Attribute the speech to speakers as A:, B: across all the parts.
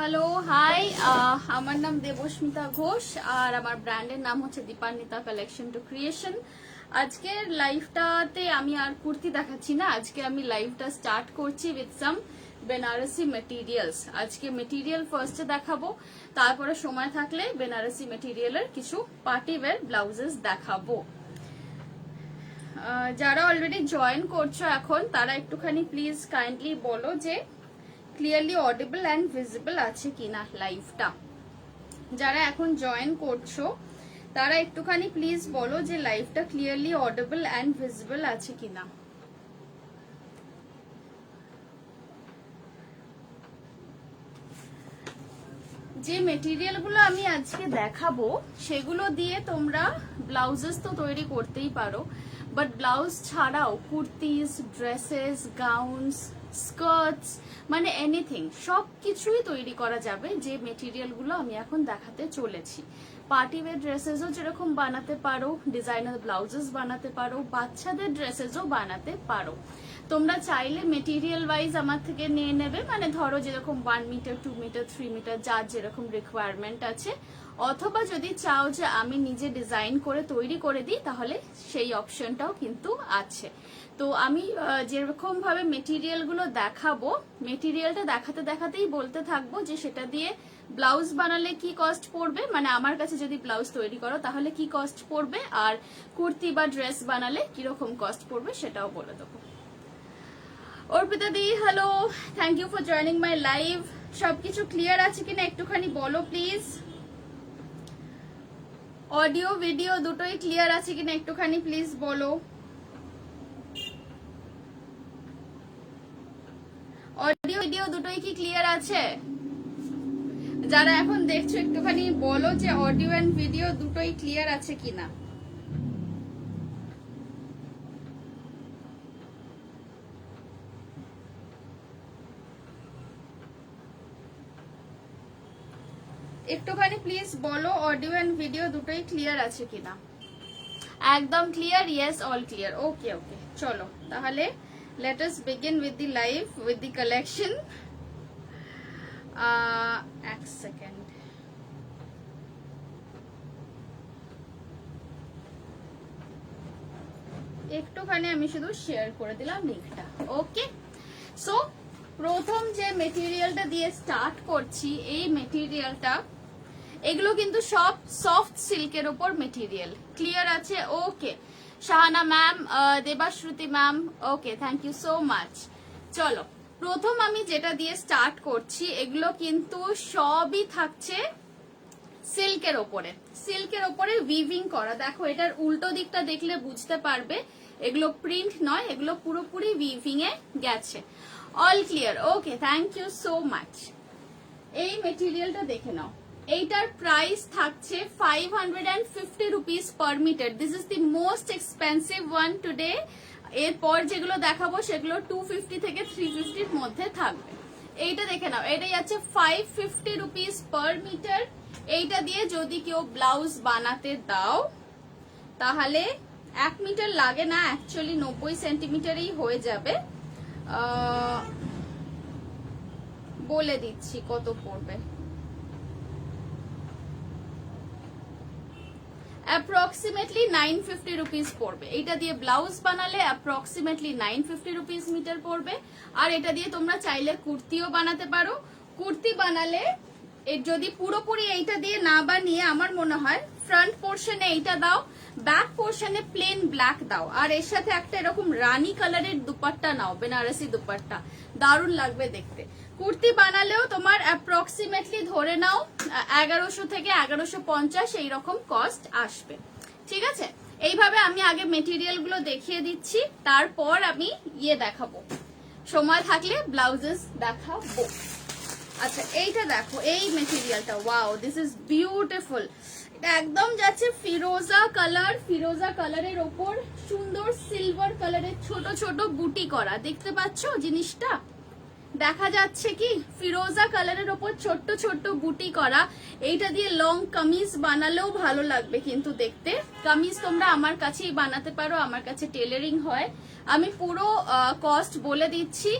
A: Hello hi, আমার নাম দেবস্মিতা ঘোষ আর আমার ব্র্যান্ডের নাম হচ্ছে দীপান্বিতা কালেকশন টু ক্রিয়েশন। আজকের লাইভটাতে আমি আর কুর্তি দেখাচ্ছি না, আজকে আমি লাইভটা স্টার্ট করছি উইথ সাম বেনারসি মেটেরিয়ালস। আজকে মেটেরিয়াল ফার্স্টে দেখাবো, তারপরে সময় থাকলে বেনারসি মেটেরিয়ালের কিছু পার্টি ওয়্যার ব্লাউজেস দেখাবো। যারা অলরেডি জয়েন করছো এখন, তারা একটুখানি প্লিজ কাইন্ডলি বলো যে ক্লিয়ারলি অডিবল অ্যান্ড ভিজিবল আছে কিনা লাইভটা। যারা এখন জয়েন করছো তারা একটুখানি প্লিজ বলো যে লাইভটা ক্লিয়ারলি অডিবল অ্যান্ড ভিজিবল আছে কিনা। যে মেটেরিয়ালগুলো আমি আজকে দেখাবো সেগুলো দিয়ে তোমরা ব্লাউজেস তো তৈরি করতেই পারো, বাট ব্লাউজ ছাড়াও কুর্তিজ, ড্রেসেস, গাউনস, স্কার্টস, মানে এনিথিং সব কিছুই তৈরি করা যাবে যে মেটেরিয়ালগুলো আমি এখন দেখাতে চলেছি। পার্টি ওয়্যার ড্রেসেসও যেরকম বানাতে পারো, ডিজাইনার ব্লাউজেস বানাতে পারো, বাচ্চাদের ড্রেসেসও বানাতে পারো। তোমরা চাইলে মেটেরিয়াল ওয়াইজ আমার থেকে নিয়ে নেবে, মানে ধরো যেরকম 1 মিটার, 2 মিটার, 3 মিটার যার যেরকম রিকোয়ারমেন্ট আছে, অথবা যদি চাও যে আমি নিজে ডিজাইন করে তৈরি করে দিই তাহলে সেই অপশনটাও কিন্তু আছে। তো আমি যেরকম ভাবে মেটেরিয়ালগুলো দেখাবো, মেটেরিয়ালটা দেখাতে দেখাতেই বলতে থাকবো যে সেটা দিয়ে ব্লাউজ বানালে কি কস্ট পড়বে, মানে আমার কাছে যদি ব্লাউজ তৈরি করো তাহলে কি কস্ট পড়বে, আর কুর্তি বা ড্রেস বানালে কিরকম কস্ট পড়বে সেটাও বলে দেবো। Arpita di hello, thank you for joining my live. সবকিছু ক্লিয়ার আছে কিনা একটুখানি বলো প্লিজ। অডিও ভিডিও দুটোই ক্লিয়ার আছে কিনা একটুখানি প্লিজ বলো। অডিও ভিডিও দুটোই কি ক্লিয়ার আছে? যারা এখন দেখছো একটুখানি বলো যে অডিও এন্ড ভিডিও দুটোই ক্লিয়ার আছে কিনা। একটুখানি প্লিজ বলো অডিও এন্ড ভিডিও দুটোই ক্লিয়ার আছে কিনা। একদম ক্লিয়ার, ইয়েস অল ক্লিয়ার। ওকে ওকে, চলো তাহলে let us begin with the live with the collection. এক সেকেন্ড, একটুখানি আমি শুধু শেয়ার করে দিলাম লিংকটা। ওকে, সো প্রথম যে মেটেরিয়ালটা দিয়ে স্টার্ট করছি, এই মেটেরিয়ালটা, এগুলো কিন্তু সব সফট সিল্কের উপর মেটেরিয়াল। ক্লিয়ার আছে? Okay, Shahana ma'am, Debashruti ma'am, okay, thank you so much. চলো প্রথম আমি যেটা দিয়ে স্টার্ট করছি, এগুলো কিন্তু সবই থাকছে সিল্কের ওপরে। সিল্কের ওপরে উইভিং করা। দেখো এটার উল্টো দিকটা দেখলে বুঝতে পারবে এগুলো প্রিন্ট নয়, এগুলো পুরোপুরি উইভিং এ গেছে। All clear? Okay, thank you so much. এই মেটেরিয়ালটা দেখে নাও, এইটার প্রাইস থাকছে 550 rupees per metre. This is the most expensive one today. এরপর যেগুলো দেখাবো সেগুলো 250 থেকে 350 মধ্যে থাকবে। এইটা দেখে নাও, এটাই আছে 550 রুপিস পার মিটার। এইটা দিয়ে যদি কেউ ব্লাউজ বানাতে দাও তাহলে 1 মিটার লাগে না, অ্যাকচুয়ালি 90 সেন্টিমিটারই হয়ে যাবে। বলে দিচ্ছি কত পড়বে। অ্যাপ্রক্সিমেটলি 950 রুপিস পড়বে। এটা দিয়ে ব্লাউজ বানালে অ্যাপ্রক্সিমেটলি 950 রুপিস মিটার পড়বে। আর এটা দিয়ে তোমরা চাইলে কুর্তিও বানাতে পারো। কুর্তি বানালে যদি পুরোপুরি এইটা দিয়ে না বানিয়ে, আমার মনে হয় ফ্রন্ট পোর্শনে এইটা দাও, ব্যাক পোর্শনে প্লেন ব্ল্যাক দাও, আর এর সাথে একটা এরকম রানী কালারের দুপাট্টা নাও, বেনারসি দুপাট্টা, দারুণ লাগবে দেখতে। কুর্তি বানালেও তোমার অ্যাপ্রক্সিমেটলি ধরে নাও 1100 থেকে 1150 এইরকম কস্ট আসবে। ঠিক আছে, এইভাবে আমি আগে মেটেরিয়াল গুলো দেখিয়ে দিচ্ছি, তারপর আমি দেখাবো, সময় থাকলে ব্লাউজেস দেখাবো। আচ্ছা এইটা দেখো, এই মেটেরিয়ালটা, ওয়াও, দিস ইজ বিউটিফুল। এটা একদম যাচ্ছে ফিরোজা কালার। ফিরোজা কালারের ওপর সুন্দর সিলভার কালারের ছোট ছোট বুটি করা, দেখতে পাচ্ছ জিনিসটা? দেখা যাচ্ছে কি? ফিরোজা কালারের ওপর ছোট্ট ছোট্ট বুটি করা। এইটা দিয়ে লং কামিজ বানালেও ভালো লাগবে কিন্তু দেখতে। কামিজ তোমরা আমার কাছেই বানাতে পারো, আমার কাছে টেলারিং হয়। আমি পুরো কস্ট বলে দিচ্ছি।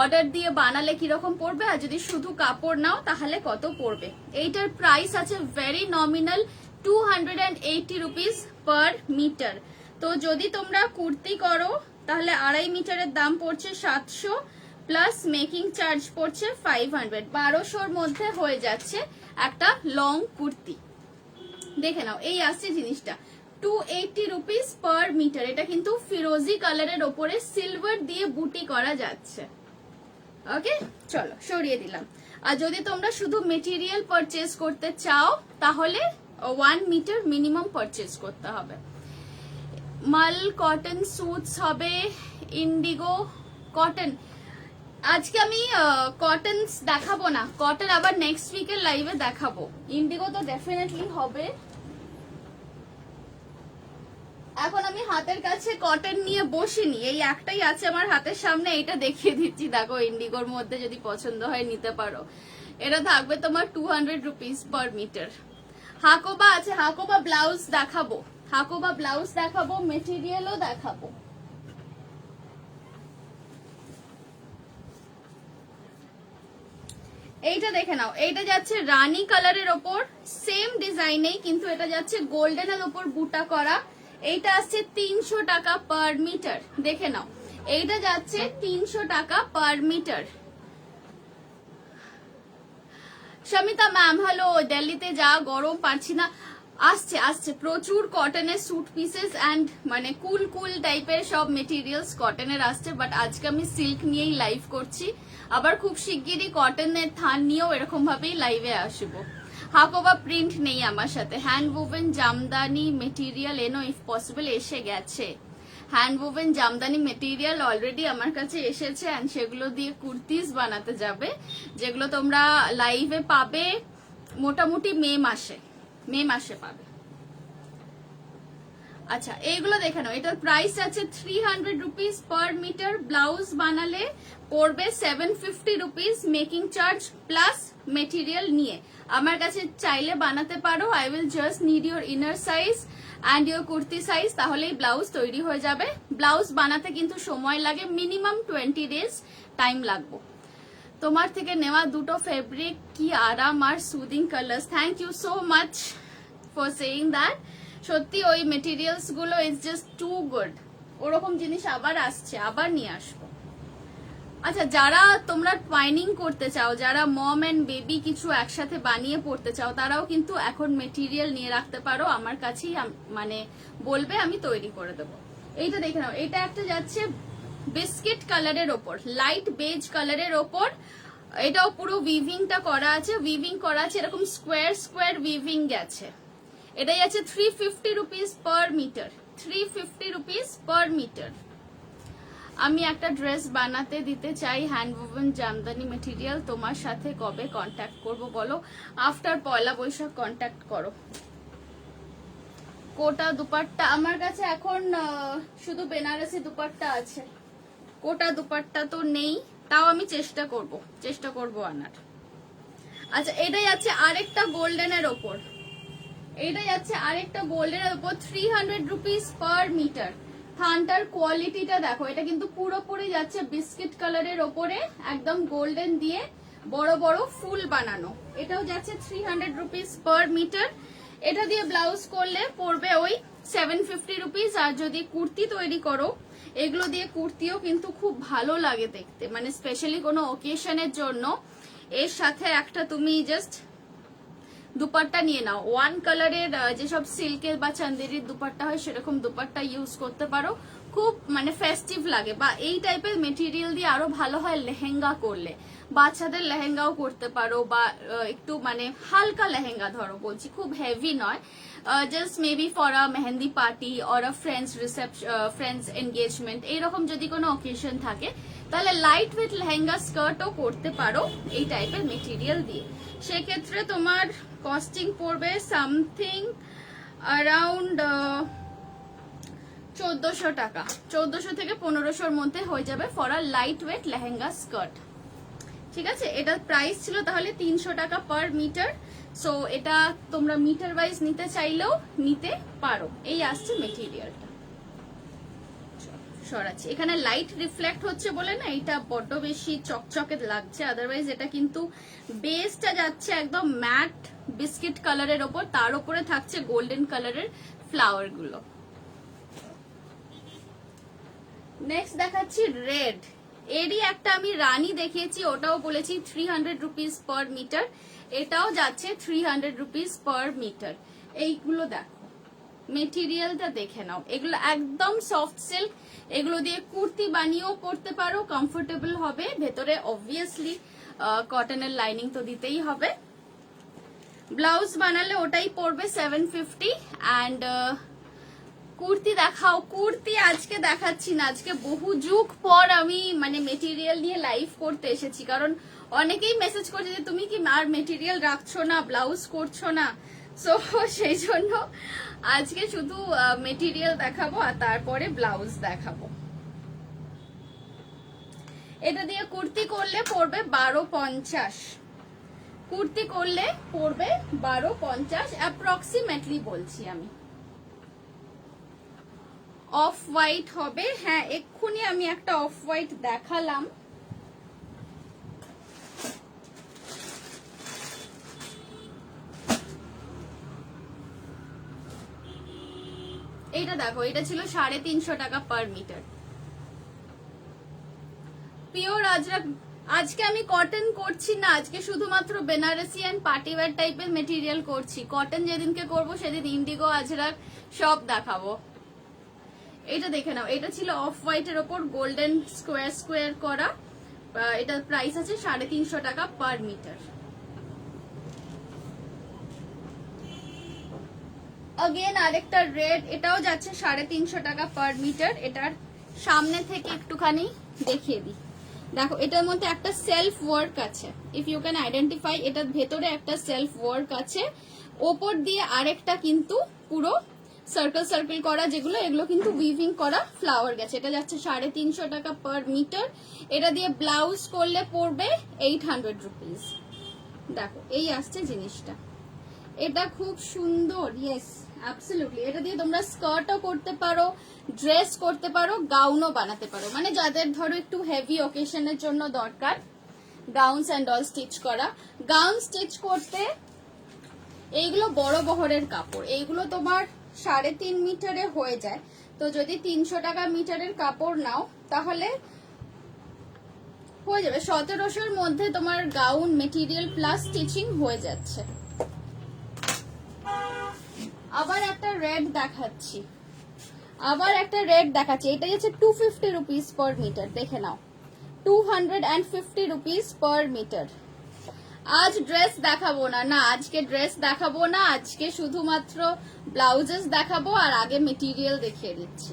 A: অর্ডার দিয়ে বানালে কিরকম পড়বে আর যদি শুধু কাপড় নাও তাহলে কত পড়বে। এইটার প্রাইস আছে very nominal 280 rupees per metre. তো যদি তোমরা কুর্তি করো তাহলে 2.5 মিটারের দাম পড়ছে 700 প্লাস মেকিং চার্জ পড়ছে 500, 1200-র মধ্যে হয়ে যাচ্ছে একটা লং কুর্তি। দেখে নাও, এই আসছে জিনিসটা 280 রুপিস পার মিটার। এটা কিন্তু ফিরোজি কালারের ওপরে সিলভার দিয়ে বুটি করা যাচ্ছে। ওকে, চলো সরিয়ে দিলাম। আর যদি তোমরা শুধু মেটেরিয়াল পারচেজ করতে চাও তাহলে 1 মিটার মিনিমাম পারচেজ করতে হবে। মাল কটন সুটস হবে, ইন্ডিগো কটন। আজকে আমি কটন দেখাবো না, কটন আবার নেক্সট উইকের লাইভে দেখাবো। ইন্ডিগো তো ডেফিনেটলি হবে। এখন আমি হাতের কাছে কটন নিয়ে বসিনি, এই একটাই আছে আমার হাতের সামনে, এটা দেখিয়ে দিচ্ছি। দেখো, ইন্ডিগোর মধ্যে যদি পছন্দ হয় নিতে পারো। এটা থাকবে তোমার 200 রুপিস পার মিটার। হাকোবা আছে, হাকোবা ব্লাউজ দেখাবো, হাকোবা ব্লাউজ দেখাবো, মেটেরিয়ালও দেখাবো। এইটা দেখে নাও, এইটা যাচ্ছে রানী কালারের ওপর, সেম ডিজাইনেই কিন্তু এটা যাচ্ছে গোল্ডেনের ওপর বুটা করা। এইটা আসছে 300 টাকা পার মিটার। দেখে নাও, এইটা যাচ্ছে 300 টাকা per metre. Samita ma'am hello, দিল্লিতে যা গরম পারছি না। আসছে আসছে প্রচুর কটনের স্যুট পিসেস অ্যান্ড মানে কুল কুল টাইপের সব মেটেরিয়ালস কটনের আসছে, বাট আজকে আমি সিল্ক নিয়েই লাইভ করছি। আবার খুব শিগগিরই কটনের থান নিয়েও এরকম ভাবেই লাইভে আসবো। হাকোবা প্রিন্ট নেই আমার সাথে, হ্যান্ড ওভেন জামদানি মেটেরিয়াল এনো ইফ পসিবল এসে গেছে। Hand woven Jamdani material already আমার কাছে এসেছে অ্যান্ড সেগুলো দিয়ে কুর্তিজ বানাতে যাবে, যেগুলো তোমরা লাইভে পাবে মোটামুটি মে মাসে পাবে। আচ্ছা, এইগুলো দেখে নাও, এটার প্রাইস আছে 300 রুপিস পার মিটার। ব্লাউজ বানালে পড়বে 750 rupees making charge plus material নিয়ে। আমার কাছে চাইলে বানাতে পারো। I will just need your inner size and your kurti size, তাহলেই ব্লাউজ তৈরি হয়ে যাবে। ব্লাউজ বানাতে কিন্তু সময় লাগে, মিনিমাম 20 ডেজ টাইম লাগবে। তোমার থেকে নেওয়া দুটো ফেব্রিক কি আরাম আর soothing colours. Thank you so much for saying that. সত্যি ওই মেটেরিয়ালস গুলো ইজ জাস্ট টু গুড। ওরকম জিনিস আবার আসছে, আবার নিয়ে আসবো। আচ্ছা, যারা তোমরা টুয়াইনিং করতে চাও, যারা মম এন্ড বেবি কিছু একসাথে বানিয়ে পড়তে চাও, তারাও কিন্তু এখন মেটেরিয়াল নিয়ে রাখতে পারো আমার কাছেই, মানে বলবে আমি তৈরি করে দেবো। এইটা দেখে নাও, এটা একটা যাচ্ছে বিস্কিট কালারের ওপর, লাইট বেজ কালারের ওপর। এটাও পুরো উইভিংটা করা আছে, উইভিং করা আছে, এরকম স্কোয়ার স্কোয়ার উইভিং গেছে। এটাই আছে 350 rupees per metre, 350 rupees per metre. আমি একটা ড্রেস বানাতে দিতে চাই হ্যান্ড ওভেন জামদানি মেটেরিয়াল, তোমার সাথে কবে কন্ট্যাক্ট করব বলো? আফটার পয়লা বৈশাখ কন্ট্যাক্ট করো। কোটা দুপাট্টা আমার কাছে এখন শুধু বেনারসি দুপাট্টা আছে, কোটা দুপাট্টা তো নেই, তাও আমি চেষ্টা করব আনার। আচ্ছা, এটাই আছে আরেকটা গোল্ডেনের ওপর, এইটাই আছে আরেকটা গোল্ডেনের ওপর 300 রুপিস পার মিটার। থানটার কোয়ালিটিটা দেখো, এটা কিন্তু পুরোপুরি যাচ্ছে বিস্কিট কালারের ওপরে, একদম গোল্ডেন দিয়ে বড় বড় ফুল বানানো। এটাও যাচ্ছে 300 রুপিস পার মিটার। এটা দিয়ে ব্লাউজ করলে পড়বে ওই 750 রুপিস। আর যদি কুর্তি তৈরি করো, এগুলো দিয়ে কুর্তিও কিন্তু খুব ভালো লাগে দেখতে, মানে স্পেশালি কোনো ওকেশনের জন্য এর সাথে একটা তুমি জাস্ট দুপাট্টা নিয়ে নাও, ওয়ান কালারের যেসব সিল্কের বা চান্দেরির দুপাট্টা হয় সেরকম দুপাট্টা ইউজ করতে পারো, খুব মানে ফেস্টিভ লাগে। বা এই টাইপের মেটেরিয়াল দিয়ে আরো ভালো হয় লেহেঙ্গা করলে, বাচ্চাদের লেহেঙ্গাও করতে পারো, বা একটু মানে হালকা লেহেঙ্গা ধরো বলছি, খুব হেভি নয়, just maybe for a mehndi party or a friends engagement, এইরকম যদি কোনো অকেশন থাকে তাহলে লাইট ওয়েট লেহেঙ্গা স্কার্টও করতে পারো এই টাইপের মেটেরিয়াল দিয়ে। সেক্ষেত্রে তোমার কস্টিং পড়বে সামথিং অ্যারাউন্ড 1400 টাকা, 1400 থেকে 1500-র মধ্যে হয়ে যাবে for a light weight lehenga skirt. ঠিক আছে, এটার প্রাইস ছিল তাহলে 300 টাকা পার মিটার। সো এটা তোমরা মিটার ওয়াইজ নিতে চাইলেও নিতে পারো। এই আসছে মেটেরিয়ালটা। সরাচ্ছি, এখানে লাইট রিফ্লেক্ট হচ্ছে বলে না এটা বড্ড বেশি চকচকে লাগছে, আদারওয়াইজ এটা কিন্তু বেসটা যাচ্ছে একদম ম্যাট বিস্কিট কালারের ওপর, তার উপরে থাকছে গোল্ডেন কালারের ফ্লাওয়ার গুলো। নেক্সট দেখাচ্ছি রেড, এরই একটা আমি রানী দেখিয়েছি, ওটাও বলেছি 300 রুপিস পার মিটার, এটাও যাচ্ছে 300 রুপিস পার মিটার। এইগুলো দেখো, মেটেরিয়ালটা দেখে নাও, এগুলো একদম সফট সিল্ক, এগুলো দিয়ে কুর্তি বানিয়েও পরতে পারো, কমফোর্টেবল হবে, ভেতরে অবভিয়াসলি কটনের লাইনিং তো দিতেই হবে। ব্লাউজ বানালে ওটাই পড়বে 750। অ্যান্ড কুর্তি দেখাও, কুর্তি আজকে দেখাচ্ছি না, আজকে বহু যুগ পর আমি মানে মেটেরিয়াল নিয়ে লাইভ করতে এসেছি, কারণ অনেকেই মেসেজ করছে যে তুমি কি আর মেটেরিয়াল রাখছো না, ব্লাউজ করছো না, সো সেই জন্য আজকে শুধু মেটেরিয়াল দেখাবো আর তারপরে ব্লাউজ দেখাবো। এটা দিয়ে কুর্তি করলে পড়বে 1250, কুর্তি করলে পড়বে 1250 অ্যাপ্রক্সিমেটলি বলছি আমি। অফ হোয়াইট হবে, হ্যাঁ এক্ষুনি আমি একটা অফ হোয়াইট দেখালাম, এইটা দেখো, এটা ছিল 350 টাকা পার মিটার, পিওর আজরাক। আজকে আমি কটন করছি না, আজকে শুধুমাত্র বেনারসি এন্ড পার্টিওয়্যার টাইপের মেটেরিয়াল করছি, কটন যেদিনকে করব সেদিন ইন্ডিগো আজরাক সব দেখাবো। এটা দেখে নাও, এটা ছিল অফ হোয়াইটের ওপর গোল্ডেন স্কোয়ার স্কোয়ার করা, এটার প্রাইস আছে 350 টাকা পার মিটার। अगेन আরেকটা রেড, এটাও যাচ্ছে 350 টাকা পার মিটার। এটার সামনে থেকে একটুখানি দেখিয়ে দিই, দেখো এটার মধ্যে একটা সেলফ ওয়ার্ক আছে, ইফ ইউ ক্যান আইডেন্টিফাই, এটার ভেতরে একটা সেলফ ওয়ার্ক আছে, ওপর দিয়ে আরেকটা কিন্তু পুরো সার্কেল সার্কেল করা, যেগুলো এগুলো কিন্তু উইভিং করা ফ্লাওয়ার গেছে। এটা যাচ্ছে 350 টাকা পার মিটার। এটা দিয়ে ব্লাউজ করলে পড়বে 800 রুপিস। দেখো এই আসছে জিনিসটা, এটা খুব সুন্দর, ইয়েস অ্যাবসলিউটলি। এটা দিয়ে তোমরা স্কার্টও করতে পারো, ড্রেস করতে পারো, গাউনও বানাতে পারো, মানে যাদের ধরো একটু হেভি ওকেশনের জন্য দরকার গাউনস অ্যান্ড অল স্টিচ করা। গাউন স্টিচ করতে এইগুলো বড় বহরের কাপড়, এইগুলো তোমার 3.5 মিটারে হয়ে যায়, তো যদি 300 টাকা মিটারের কাপড় নাও তাহলে হয়ে যাবে 1700-র মধ্যে তোমার গাউন মেটেরিয়াল প্লাস স্টিচিং হয়ে যাচ্ছে। আবার একটা রেড দেখাচ্ছি, এটা হচ্ছে 250 রুপিস পার মিটার, দেখে নাও 250 রুপিস পার মিটার। আজ ড্রেস দেখাবো না, আজকে ড্রেস দেখাবো না, আজকে শুধুমাত্র ব্লাউজেস দেখাবো আর আগে মেটেরিয়াল দেখিয়ে দিচ্ছি।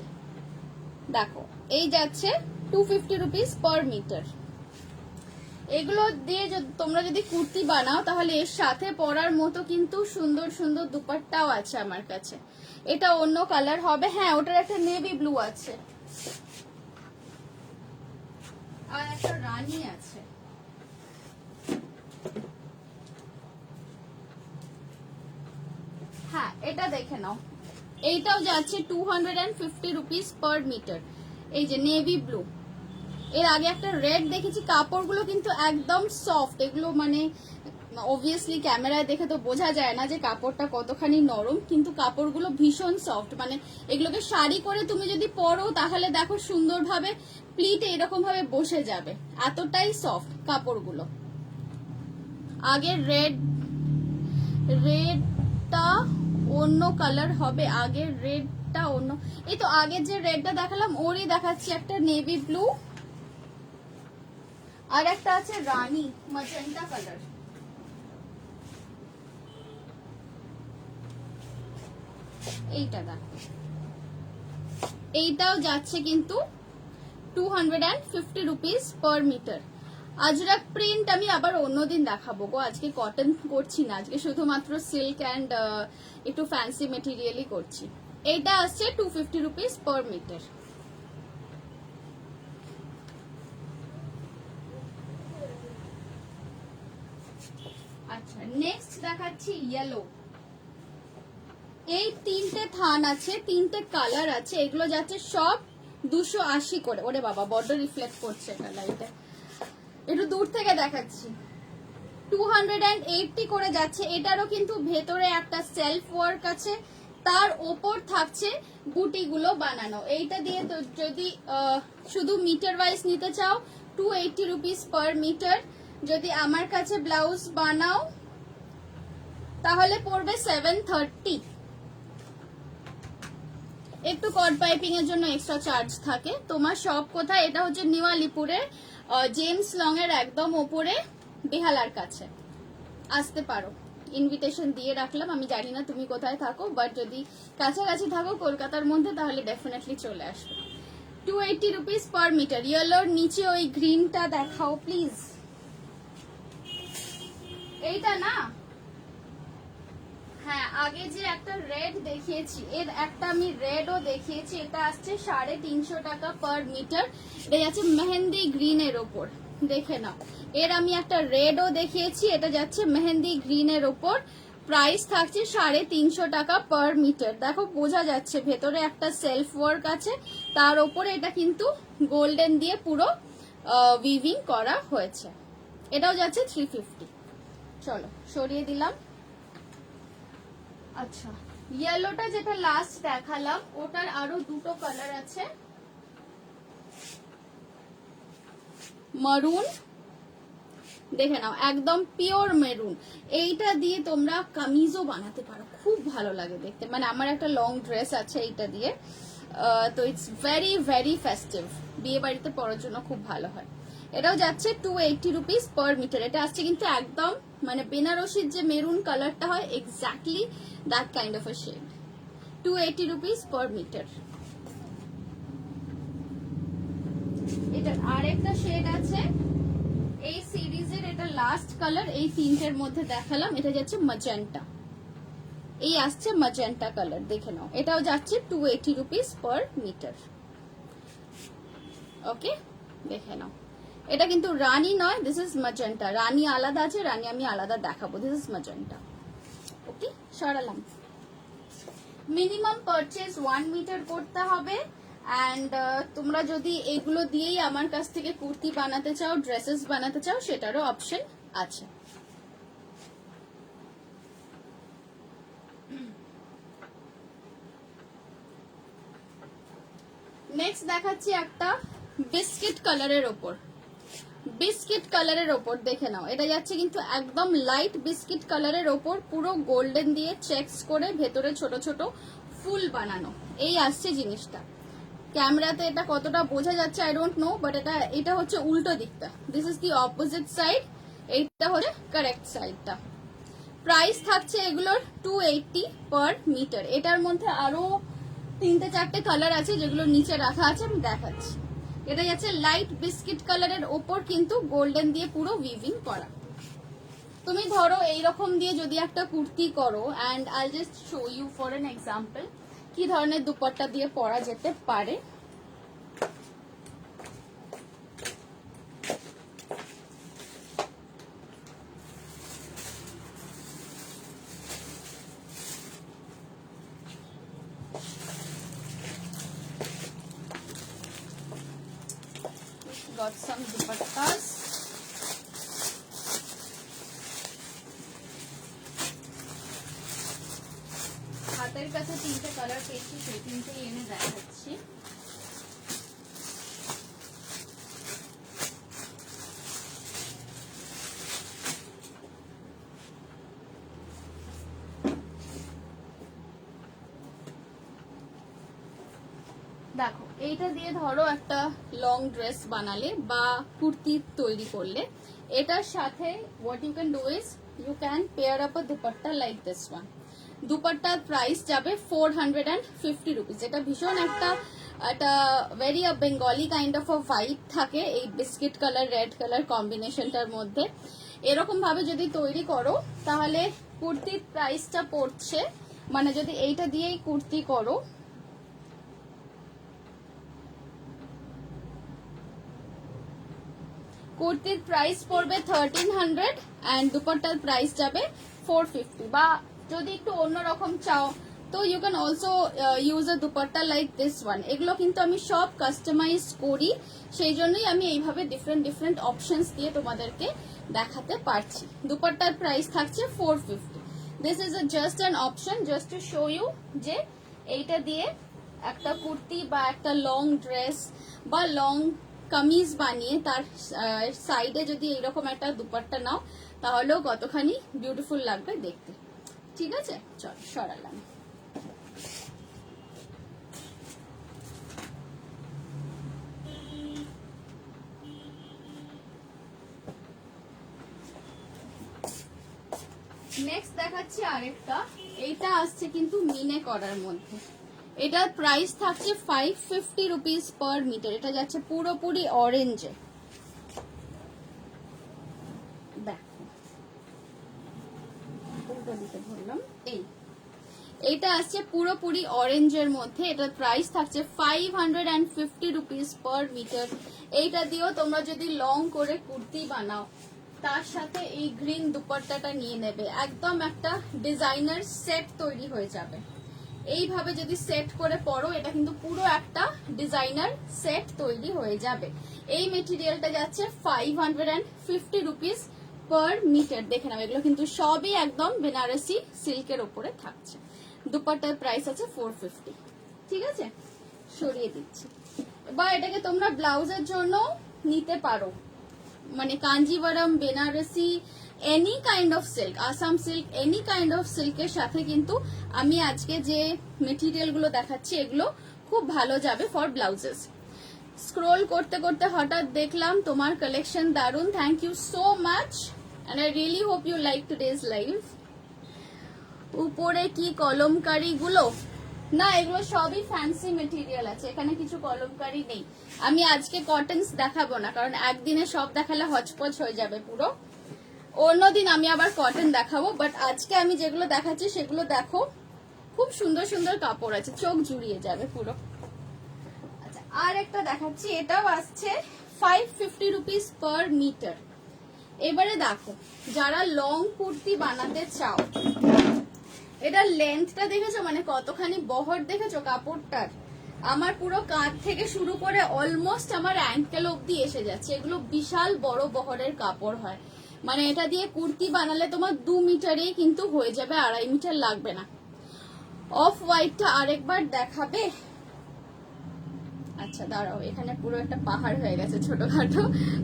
A: দেখো এই যাচ্ছে 250 রুপিস পার মিটার। এগুলো দিয়ে তোমরা যদি কুর্তি বানাও তাহলে এর সাথে পরার মতো কিন্তু সুন্দর সুন্দর দুপাট্টাও আছে আমার কাছে। এটা অন্য কালার হবে, হ্যাঁ ওটার একটা নেভি ব্লু আছে আর একটা রানী আছে। হ্যাঁ এটা দেখে নাও, এইটাও যাচ্ছে 250 রুপিস পার মিটার। এই যে নেভি ব্লু, এর আগে একটা রেড দেখেছি, কাপড়গুলো কিন্তু একদম সফট, এগুলো মানে অবভিয়াসলি ক্যামেরায় দেখে তো বোঝা যায় না যে কাপড়টা কতখানি নরম, কিন্তু কাপড়গুলো ভীষণ সফট, মানে এগুলোকে শাড়ি করে তুমি যদি পরো তাহলে দেখো সুন্দরভাবে প্লিটে এরকম ভাবে বসে যাবে, এতটাই সফট কাপড়গুলো। আগের রেডটা অন্য কালার হবে, আগের রেডটা অন্য, এই তো আগের যে রেডটা দেখালাম ওরই দেখাচ্ছি একটা নেভি ব্লু, আর একটা আছে রানী ম্যাজেন্টা কালার। এইটা দেখো, এইটাও যাচ্ছে কিন্তু 250 rupees per metre. Ajrak print আমি আবার অন্যদিন দেখাবো গো, আজকে কটন করছি না, আজকে শুধুমাত্র সিল্ক অ্যান্ড একটু ফ্যান্সি মেটেরিয়ালই করছি। এইটা আসছে 250 রুপিস পার মিটার। আচ্ছা নেক্সট দেখাচ্ছি ইয়েলো। এই তিনটে থান আছে, তিনটে কালার আছে, এগুলো যাচ্ছে সব 280 করে। ওরে বাবা বড্ড রিফ্লেক্ট করছে এটা লাইটে, একটু দূর থেকে দেখাচ্ছি। 280 করে যাচ্ছে। এটারও কিন্তু ভেতরে একটা সেলফ ওয়ার্ক আছে, তার ওপর থাকছে বুটিগুলো বানানো। এইটা দিয়ে তো যদি শুধু মিটার ওয়াইজ নিতে চাও 280 রুপিস পার মিটার। যদি আমার কাছে ব্লাউজ বানাও তাহলে পড়বে 730। একটু কট পাইপিং এর জন্য এক্সট্রা চার্জ থাকে। তোমার শপ কোথায়? এটা হচ্ছে নিউ আলিপুরের জেমস লং এর একদম ওপরে বেহালার কাছে। আসতে পারো, ইনভিটেশন দিয়ে রাখলাম। আমি জানি না তুমি কোথায় থাকো, বাট যদি কাছাকাছি থাকো কলকাতার মধ্যে তাহলে ডেফিনেটলি চলে আসবে। 280 রুপিস পার মিটার। ইয়েলোর নিচে ওই গ্রিনটা দেখাও প্লিজ। এইটা না, হ্যাঁ আগে যে একটা রেড দেখিয়েছি এর একটা আমি রেডও দেখিয়েছি। এটা আসছে 350 টাকা পার মিটার। এটা যাচ্ছে মেহেন্দি গ্রিনের ওপর, দেখে নাও। এর আমি একটা রেডও দেখিয়েছি, এটা যাচ্ছে মেহেন্দি গ্রিনের ওপর। প্রাইস থাকছে 350 টাকা পার মিটার। দেখো বোঝা যাচ্ছে ভেতরে একটা সেলফ ওয়ার্ক আছে, তার ওপরে এটা কিন্তু গোল্ডেন দিয়ে পুরো উইভিং করা হয়েছে। এটাও যাচ্ছে 350। চলো সরিয়ে দিলাম। আচ্ছা, ইয়েলোটা যেটা লাস্ট দেখালাম ওটার আরো দুটো কালার আছে, মারুন, দেখে নাও একদম পিওর মেরুন। এইটা দিয়ে তোমরা কামিজও বানাতে পারো, খুব ভালো লাগে দেখতে। মানে আমার একটা লং ড্রেস আছে এইটা দিয়ে, তো ইটস ভেরি ভেরি ফেস্টিভ, বিয়ে বাড়িতে পরার জন্য খুব ভালো হয়। এটাও যাচ্ছে 280 রুপিস পার মিটার। এটা আসছে কিন্তু একদম মানে বেনারসির যে মেরুন কালারটা হয় exactly that kind of a shade. 280 rupees per metre. এটার আরেকটা শেড আছে এই সিরিজের, এটা লাস্ট কালার। এই তিনটের মধ্যে দেখালাম, এটা যাচ্ছে ম্যাজেন্টা। এই আসছে ম্যাজেন্টা কালার, দেখে নাও। এটাও যাচ্ছে 280 রুপিস পার মিটার। ওকে, দেখে নাও। এটা কিন্তু রানী নয়, দিস ইজ ম্যাজেন্টা। রানী আলাদা আছে, রানী আমি আলাদা দেখাবো। This is magenta. ওকে, সরালাম। মিনিমাম পারচেজ 1 মিটার করতে হবে। অ্যান্ড তোমরা যদি এগুলো দিয়েই আমার কাছ থেকে কুর্তি বানাতে চাও, ড্রেসেস বানাতে চাও, সেটারও অপশন আছে। নেক্সট দেখাচ্ছি একটা বিস্কিট কালারের ওপর। বিস্কিট কালারের ওপর দেখে নাও, এটা যাচ্ছে কিন্তু একদম লাইট বিস্কিট কালারের ওপর, পুরো গোল্ডেন দিয়ে চেকস করে ভেতরে ছোট ছোট ফুল বানানো। এই আসছে জিনিসটা। ক্যামেরাতে এটা কতটা বোঝা যাচ্ছে আই ডোন্ট নো, বাট এটা হচ্ছে উল্টো দিকটা। This is the opposite side, এইটা হচ্ছে কারেক্ট সাইডটা। প্রাইস থাকছে এগুলোর 280 পার মিটার। এটার মধ্যে আরো 3-4টে কালার আছে যেগুলো নিচে রাখা আছে, আমি দেখাচ্ছি। এটা যাচ্ছে লাইট বিস্কিট কালারের ওপর কিন্তু গোল্ডেন দিয়ে পুরো উইভিং করা। তুমি ধরো এইরকম দিয়ে যদি একটা কুর্তি করো, and I just show you for an example কি ধরনের দুপাট্টা দিয়ে পরা যেতে পারে। Got some dupattas. হাতের কাছে 3টে কালার পেয়েছি, সেই 3টেই এনে দেখাচ্ছি। দেখো এইটা দিয়ে ধরো একটা লং ড্রেস বানালে বা কুর্তি তৈরি করলে, এটার সাথে what you can do is you can pair up a dupatta like this one. দুপাট্টার প্রাইস যাবে 450 রুপিস। এটা ভীষণ একটা very Bengali kind of a vibe থাকে এই বিস্কিট কালার রেড কালার কম্বিনেশনটার মধ্যে। এরকম ভাবে যদি তৈরি করো তাহলে কুর্তির প্রাইসটা পড়ছে, মানে যদি এইটা দিয়েই কুর্তি করো, কুর্তির প্রাইস পড়বে 1300 অ্যান্ড দুপাট্টার প্রাইস যাবে 450। বা যদি একটু অন্যরকম চাও তো you can also use a dupatta like this one. এগুলো কিন্তু আমি সব কাস্টমাইজ করি, সেই জন্যই আমি এইভাবে ডিফারেন্ট ডিফারেন্ট অপশনস দিয়ে তোমাদেরকে দেখাতে পারছি। দুপাট্টার প্রাইস থাকছে 450। This is just an option, just to show you যে এইটা দিয়ে একটা কুর্তি বা একটা লং ড্রেস বা লং কামিজ বানিয়ে তার সাইডে যদি এইরকম একটা দুপাট্টা নাও তাহলেও কতখানি বিউটিফুল লাগবে দেখতে। ঠিক আছে, চল সরালাম। নেক্সট দেখাচ্ছি আরেকটা, এইটা আসছে কিন্তু মিনে করার মধ্যে। এটার প্রাইস থাকছে 550 রুপিস পার মিটার। এটা যাচ্ছে পুরোপুরি অরেঞ্জে, দেখো উল্টো দিকে ধরলাম। এইটা আসছে পুরোপুরি অরেঞ্জের মধ্যে। এটার প্রাইস থাকছে 550 রুপিস পার মিটার। এইটা দিয়েও তোমরা যদি লং করে কুর্তি বানাও তার সাথে এই গ্রিন দুপাট্টাটা নিয়ে নেবে, একদম একটা ডিজাইনার সেট তৈরি হয়ে যাবে। এইভাবে যদি সেট করে পরো এটা কিন্তু পুরো একটা ডিজাইনার সেট তৈরি হয়ে যাবে। এই মেটেরিয়ালটা যাচ্ছে 550 রুপিস পার মিটার। দেখে নাও, এগুলো কিন্তু সবই একদম বেনারসি সিল্কের উপরে থাকছে। দুপাট্টার প্রাইস আছে 450। ঠিক আছে, সরিয়ে দিচ্ছি। বা এটাকে তোমরা ব্লাউজের জন্য নিতে পারো, মানে Kanjivaram, Banarasi, any kind of silk, Assam silk, any kind of সিল্কের সাথে কিন্তু আমি আজকে যে মেটেরিয়াল গুলো দেখাচ্ছি এগুলো খুব ভালো যাবে ফর ব্লাউজেস। স্ক্রোল করতে করতে হঠাৎ দেখলাম তোমার কালেকশন দারুন, thank you so much and I really hope you like today's live. উপরে কি কলমকারি গুলো? না, এগুলো সবই ফ্যান্সি মেটেরিয়াল আছে, এখানে কিছু কলমকারি নেই। আমি আজকে কটনস দেখাবো না, কারণ একদিনে সব দেখালে হচপচ হয়ে যাবে পুরো। অন্যদিন আমি আবার কটন দেখাবো, বাট আজকে আমি যেগুলো দেখাচ্ছি সেগুলো দেখো, খুব সুন্দর সুন্দর কাপড় আছে, চোখ জুড়িয়ে যাবে পুরো। আচ্ছা, আর একটা দেখাচ্ছি, এটাও আসছে 550 রুপিস পার মিটার। এবারে দেখো, যারা লং কুর্তি বানাতে চাও, এটা লেন্থটা দেখেছো, মানে কতখানি বহর দেখেছো কাপড়টার? আমার পুরো কাঁধ থেকে শুরু করে অলমোস্ট আমার অ্যাঙ্কেল অব্দি এসে যাচ্ছে। এগুলো বিশাল বড় বহরের কাপড় হয়, মানে এটা দিয়ে কুর্তি বানালে তোমার 2 মিটারেই কিন্তু হয়ে যাবে, 2.5 মিটার লাগবে না। অফ হোয়াইটটা আরেকবার দেখাবে? আচ্ছা দাঁড়াও, এখানে পুরো একটা পাহাড় হয়ে গেছে ছোটখাটো,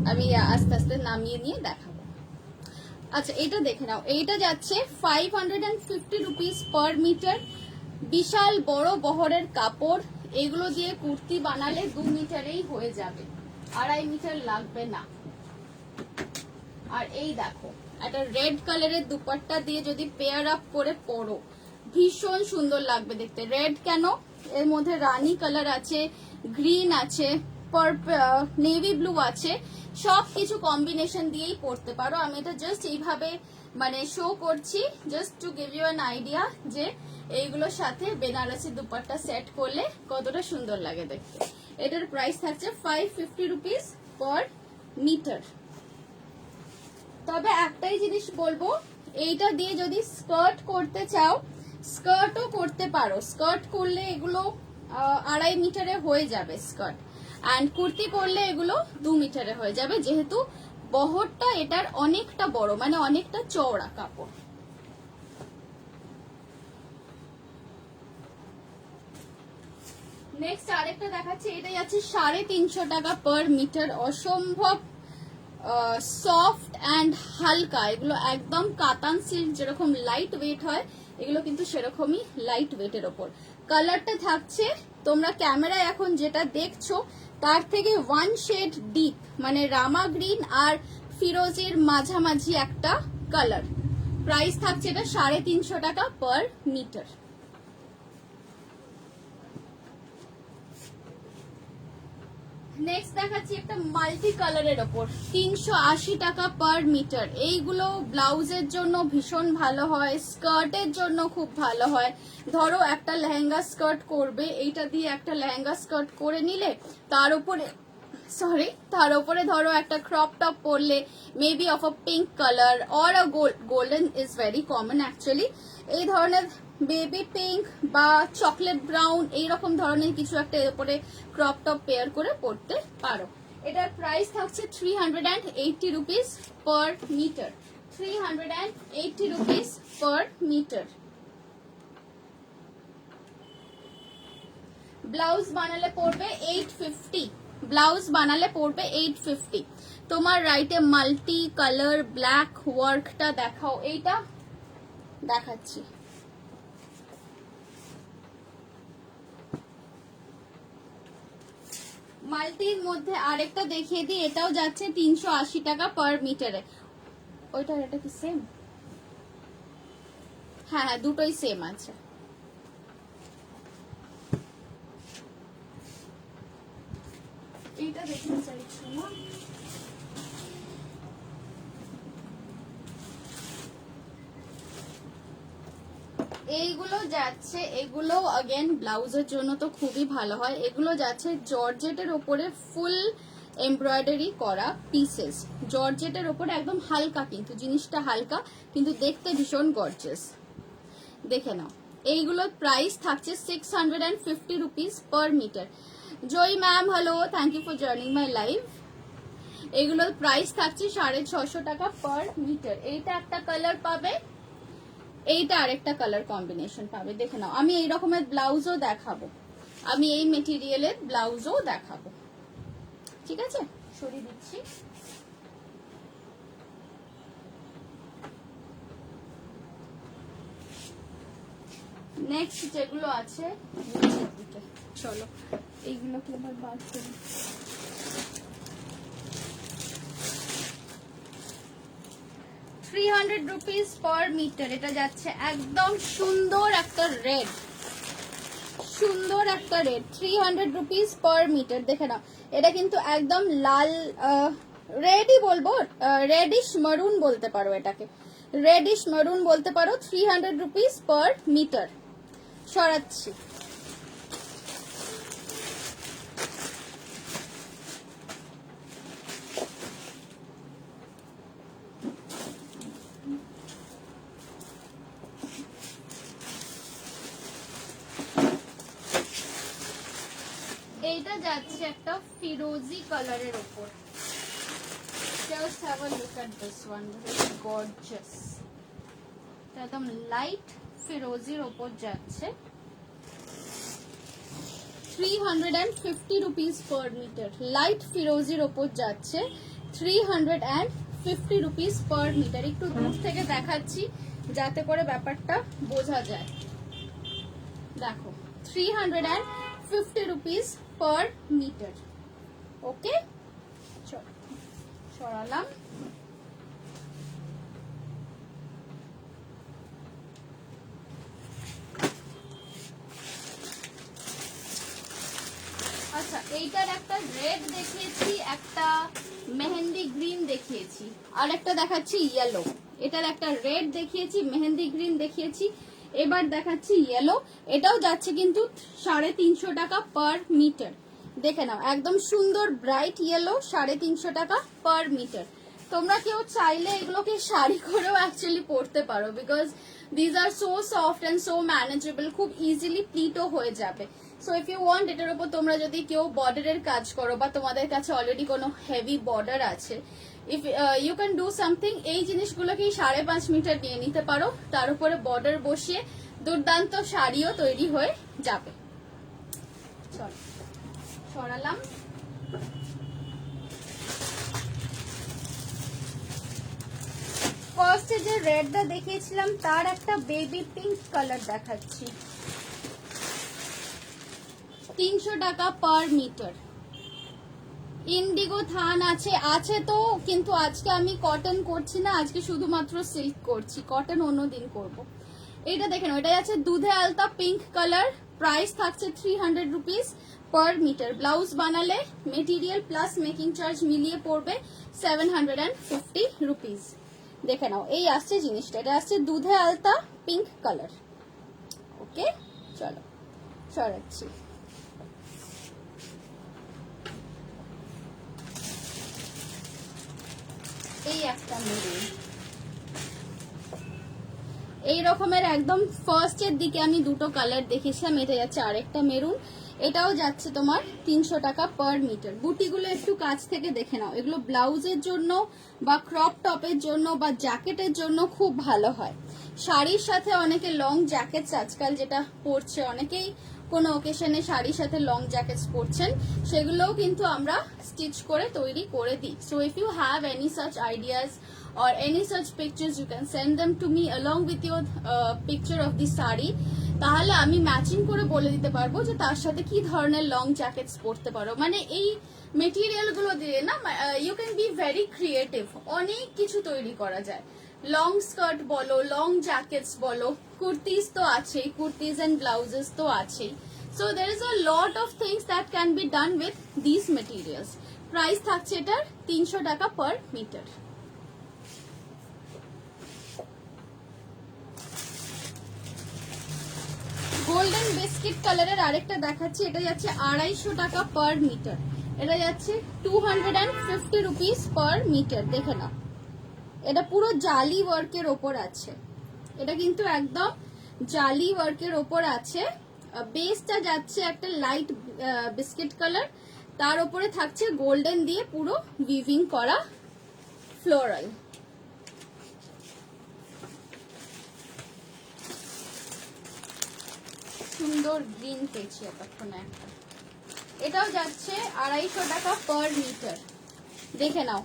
A: আমি আস্তে আস্তে নামিয়ে নিয়ে দেখাবো। আচ্ছা, এটা দেখে নাও, এইটা যাচ্ছে 550 রুপিস পার মিটার। বিশাল বড় বহরের কাপড়, এগুলো দিয়ে কুর্তি বানালে 2 মিটারেই হয়ে যাবে, 2.5 মিটার লাগবে না। আর এই দেখো, একটা রেড কালারের দুপাট্টা দিয়ে যদি পেয়ার আপ করে পরো, ভীষণ সুন্দর লাগবে দেখতে। রেড কেন, এর মধ্যে রানী কালার আছে, গ্রিন আছে, নেভি ব্লু আছে, সবকিছু কম্বিনেশন দিয়েই পরতে পারো। আমি এটা জাস্ট এইভাবে মানে শো করছি, just to give you an idea যে এইগুলোর সাথে বেনারসি দুপাট্টা সেট করলে কতটা সুন্দর লাগে দেখতে। এটার প্রাইস থাকছে 550 রুপিস পার মিটার। তবে একটাই জিনিস বলবো, এইটা দিয়ে যদি স্কার্ট করতে চাও স্কার্টও করতে পারো। স্কার্ট করলে এগুলো 2.5 মিটারে হয়ে যাবে স্কার্ট, অ্যান্ড কুর্তি করলে এগুলো 2 মিটারে হয়ে যাবে, যেহেতু বহরটা এটার অনেকটা বড়, মানে অনেকটা চওড়া কাপড়। নেক্সট আরেকটা দেখাচ্ছি, এটা যাচ্ছে 350 টাকা পার মিটার। অসম্ভব সফট অ্যান্ড হালকা, এগুলো একদম কাতান সিল্ক যেরকম লাইট ওয়েট হয়, এগুলো কিন্তু সেরকমই লাইট ওয়েটের ওপর। কালারটা থাকছে, তোমরা ক্যামেরায় এখন যেটা দেখছো তার থেকে 1 শেড ডিপ, মানে রামা গ্রিন আর ফিরোজের মাঝামাঝি একটা কালার। প্রাইস থাকছে এটা 350 টাকা পার মিটার। নেক্সট দেখাচ্ছি একটা মাল্টি কালারের ওপর, 380 টাকা পার মিটার। এইগুলো ব্লাউজের জন্য ভীষণ ভালো হয়, স্কার্টের জন্য খুব ভালো হয়। ধরো একটা লেহেঙ্গা স্কার্ট করবে, এইটা দিয়ে একটা লেহেঙ্গা স্কার্ট করে নিলে, তার উপরে ধরো একটা ক্রপ টপ পরলে, maybe of a pink colour or a golden is very common actually. এই ধরনের বেবি পিঙ্ক বা চকলেট ব্রাউন এইরকম ধরনের কিছু একটা এর উপরে ক্রপ টপ পেয়ার করে পরতে পারো। এটার প্রাইস থাকছে 380 rupees per metre. 380 rupees per metre. Blouse বানালে পড়বে 850। ব্লাউজ বানালে পড়বে 850। তোমার রাইটে মাল্টি কালার ব্ল্যাক ওয়ার্কটা দেখাও। এইটা দেখাচ্ছি। মাল্টির মধ্যে আরেকটা দেখিয়ে দিই, এটাও যাচ্ছে 380 টাকা পার মিটারে। ওইটার এটা কি সেম? হ্যাঁ হ্যাঁ, দুটোই সেম আছে। এইটা দেখতে চাইছি না। এইগুলো যাচ্ছে, এগুলো अगेन ব্লাউজের জন্য তো খুবই ভালো হয়। এগুলো যাচ্ছে জর্জেটের উপরে ফুল এমব্রয়ডারি করা পিসেস। জর্জেটের উপরে একদম হালকা, কিন্তু জিনিসটা হালকা কিন্তু দেখতে ভীষণ গর্জিয়াস। দেখে নাও, এইগুলোর প্রাইস থাকছে 650 rupees per metre. Joy ma'am hello, thank you for joining my live. এগুলোর প্রাইস থাকছে 650 টাকা পার মিটার। এইটা একটা কালার পাবে, এইটা আরেকটা কালার কম্বিনেশন পাবে। দেখে নাও, আমি এই রকমের ব্লাউজও দেখাবো, আমি এই মেটেরিয়ালের ব্লাউজও দেখাবো। ঠিক আছে, সরিয়ে দিচ্ছি। নেক্সট যেগুলো আছে চলো এইগুলোকে আবার বাদ করি। ₹300 পার মিটার। এটা যাচ্ছে একদম সুন্দর একটা রেড, সুন্দর একটা রেড। 300 rupees per metre. দেখে নাও, এটা কিন্তু একদম লাল রেডই বলবো, রেডিশ মারুন বলতে পারো, এটাকে রেডিশ মারুন বলতে পারো। 300 রুপিস পার মিটার। সরাচ্ছি। এইটা যাচ্ছে একটা ফিরোজি কালারের উপর। Just have a look at this one. This is gorgeous. একদম লাইট ফিরোজির উপর যাচ্ছে 350 রুপিস পার মিটার। লাইট ফিরোজির উপর যাচ্ছে 350 রুপিস পার মিটার। একটু দূর থেকে দেখাচ্ছি যাতে করে ব্যাপারটা বোঝা যায়। দেখো, 350 রুপিস পার মিটার। ওকে, সরালাম। আচ্ছা, এইটার একটা রেড দেখিয়েছি, একটা মেহেন্দি গ্রিন দেখিয়েছি, আর একটা দেখাচ্ছি ইয়েলো। এটার একটা রেড দেখিয়েছি, মেহেন্দি গ্রিন দেখিয়েছি, এবার দেখাচ্ছি ইয়েলো। এটাও যাচ্ছে কিন্তু 350 টাকা পার মিটার। দেখে নাও, একদম সুন্দর ব্রাইট ইয়েলো, 350 টাকা পার মিটার। তোমরা কেউ চাইলে এগুলোকে শাড়ি করেও অ্যাকচুয়ালি পরতে পারো, because these are so soft and so manageable, খুব ইজিলি প্লিটও হয়ে যাবে। সো ইফ ইউ ওয়ান্ট, এটার উপর তোমরা যদি কেউ বর্ডারের কাজ করো বা তোমাদের কাছে অলরেডি কোনো হেভি বর্ডার আছে, if you can do something, এই জিনিসগুলোকেই 5.5 মিটার নিয়ে নিতে পারো, তার উপরে বর্ডার বসিয়ে দুর্দান্ত শাড়িও তৈরি হয়ে যাবে। চলো, সরালাম। ফার্স্টে যে রেডটা দেখিয়েছিলাম তার একটা বেবি পিঙ্ক কালার দেখাচ্ছি, 300 টাকা পার মিটার। ইন্ডিগো থান আছে তো, কিন্তু আজকে আমি কটন করছি না, আজকে শুধুমাত্র সিল্ক করছি, কটন অন্যদিন করব। এটা দেখেন, ওইটা যাচ্ছে দুধে আলতা পিঙ্ক কালার। প্রাইস থাকছে 300 রুপিস পার মিটার। ব্লাউজ বানালে মেটেরিয়াল প্লাস মেকিং চার্জ মিলিয়ে পড়বে 750 রুপিস। দেখে নাও, এই আসছে জিনিসটা, এটা আসছে দুধে আলতা পিঙ্ক কালার। ওকে, চলো সরাচ্ছি। এই একটা মেরুন, এই রকমের একদম ফার্স্টের দিকে আমি দুটো কালার দেখেছিলাম, এটা যাচ্ছে আরেকটা মেরুন, এটাও যাচ্ছে তোমার 300 টাকা পার মিটার। বুটিগুলো একটু কাছ থেকে দেখে নাও, এগুলো ব্লাউজের জন্য বা ক্রপ টপের জন্য বা জ্যাকেটের জন্য খুব ভালো হয়। শাড়ির সাথে অনেকে লং জ্যাকেটস আজকাল যেটা পরছে, অনেকেই কোনো ওকেশনে শাড়ির সাথে লং জ্যাকেটস পরছেন, সেগুলোও কিন্তু আমরা স্টিচ করে তৈরি করে দিই। So if you have any such ideas or any such pictures, you can send them to me along with your picture of the sari, তাহলে আমি ম্যাচিং করে বলে দিতে পারবো যে তার সাথে কি ধরনের লং জ্যাকেটস পরতে পারো। মানে এই মেটেরিয়াল গুলো দিয়ে না you can be very creative, অনেক কিছু তৈরি করা যায়। লং স্কার্ট বলো, লং জ্যাকেটস বলো, কুর্তিজ তো আছেই, কুর্তিজ এন্ড ব্লাউজেস তো আছেই। So there is a lot of things that can be done with these materials. Price থাকছে এটার 300 টাকা পার মিটার। গোল্ডেন বিস্কিট কালারের আরেকটা দেখাচ্ছি, এটা যাচ্ছে 250 টাকা পার মিটার, এটা যাচ্ছে 250 রুপিস পার মিটার। দেখে নাও, এটা পুরো জালি ওয়ার্কের ওপর আছে, এটা কিন্তু একদম জালি ওয়ার্কের ওপর আছে। বেসটা যাচ্ছে একটা লাইট বিস্কিট কালার, তার উপরে থাকছে গোল্ডেন দিয়ে পুরো উইভিং করা ফ্লোরাল। সুন্দর গ্রিন পেয়েছি এতক্ষণে একটা, এটাও যাচ্ছে 250 টাকা পার মিটার। দেখে নাও,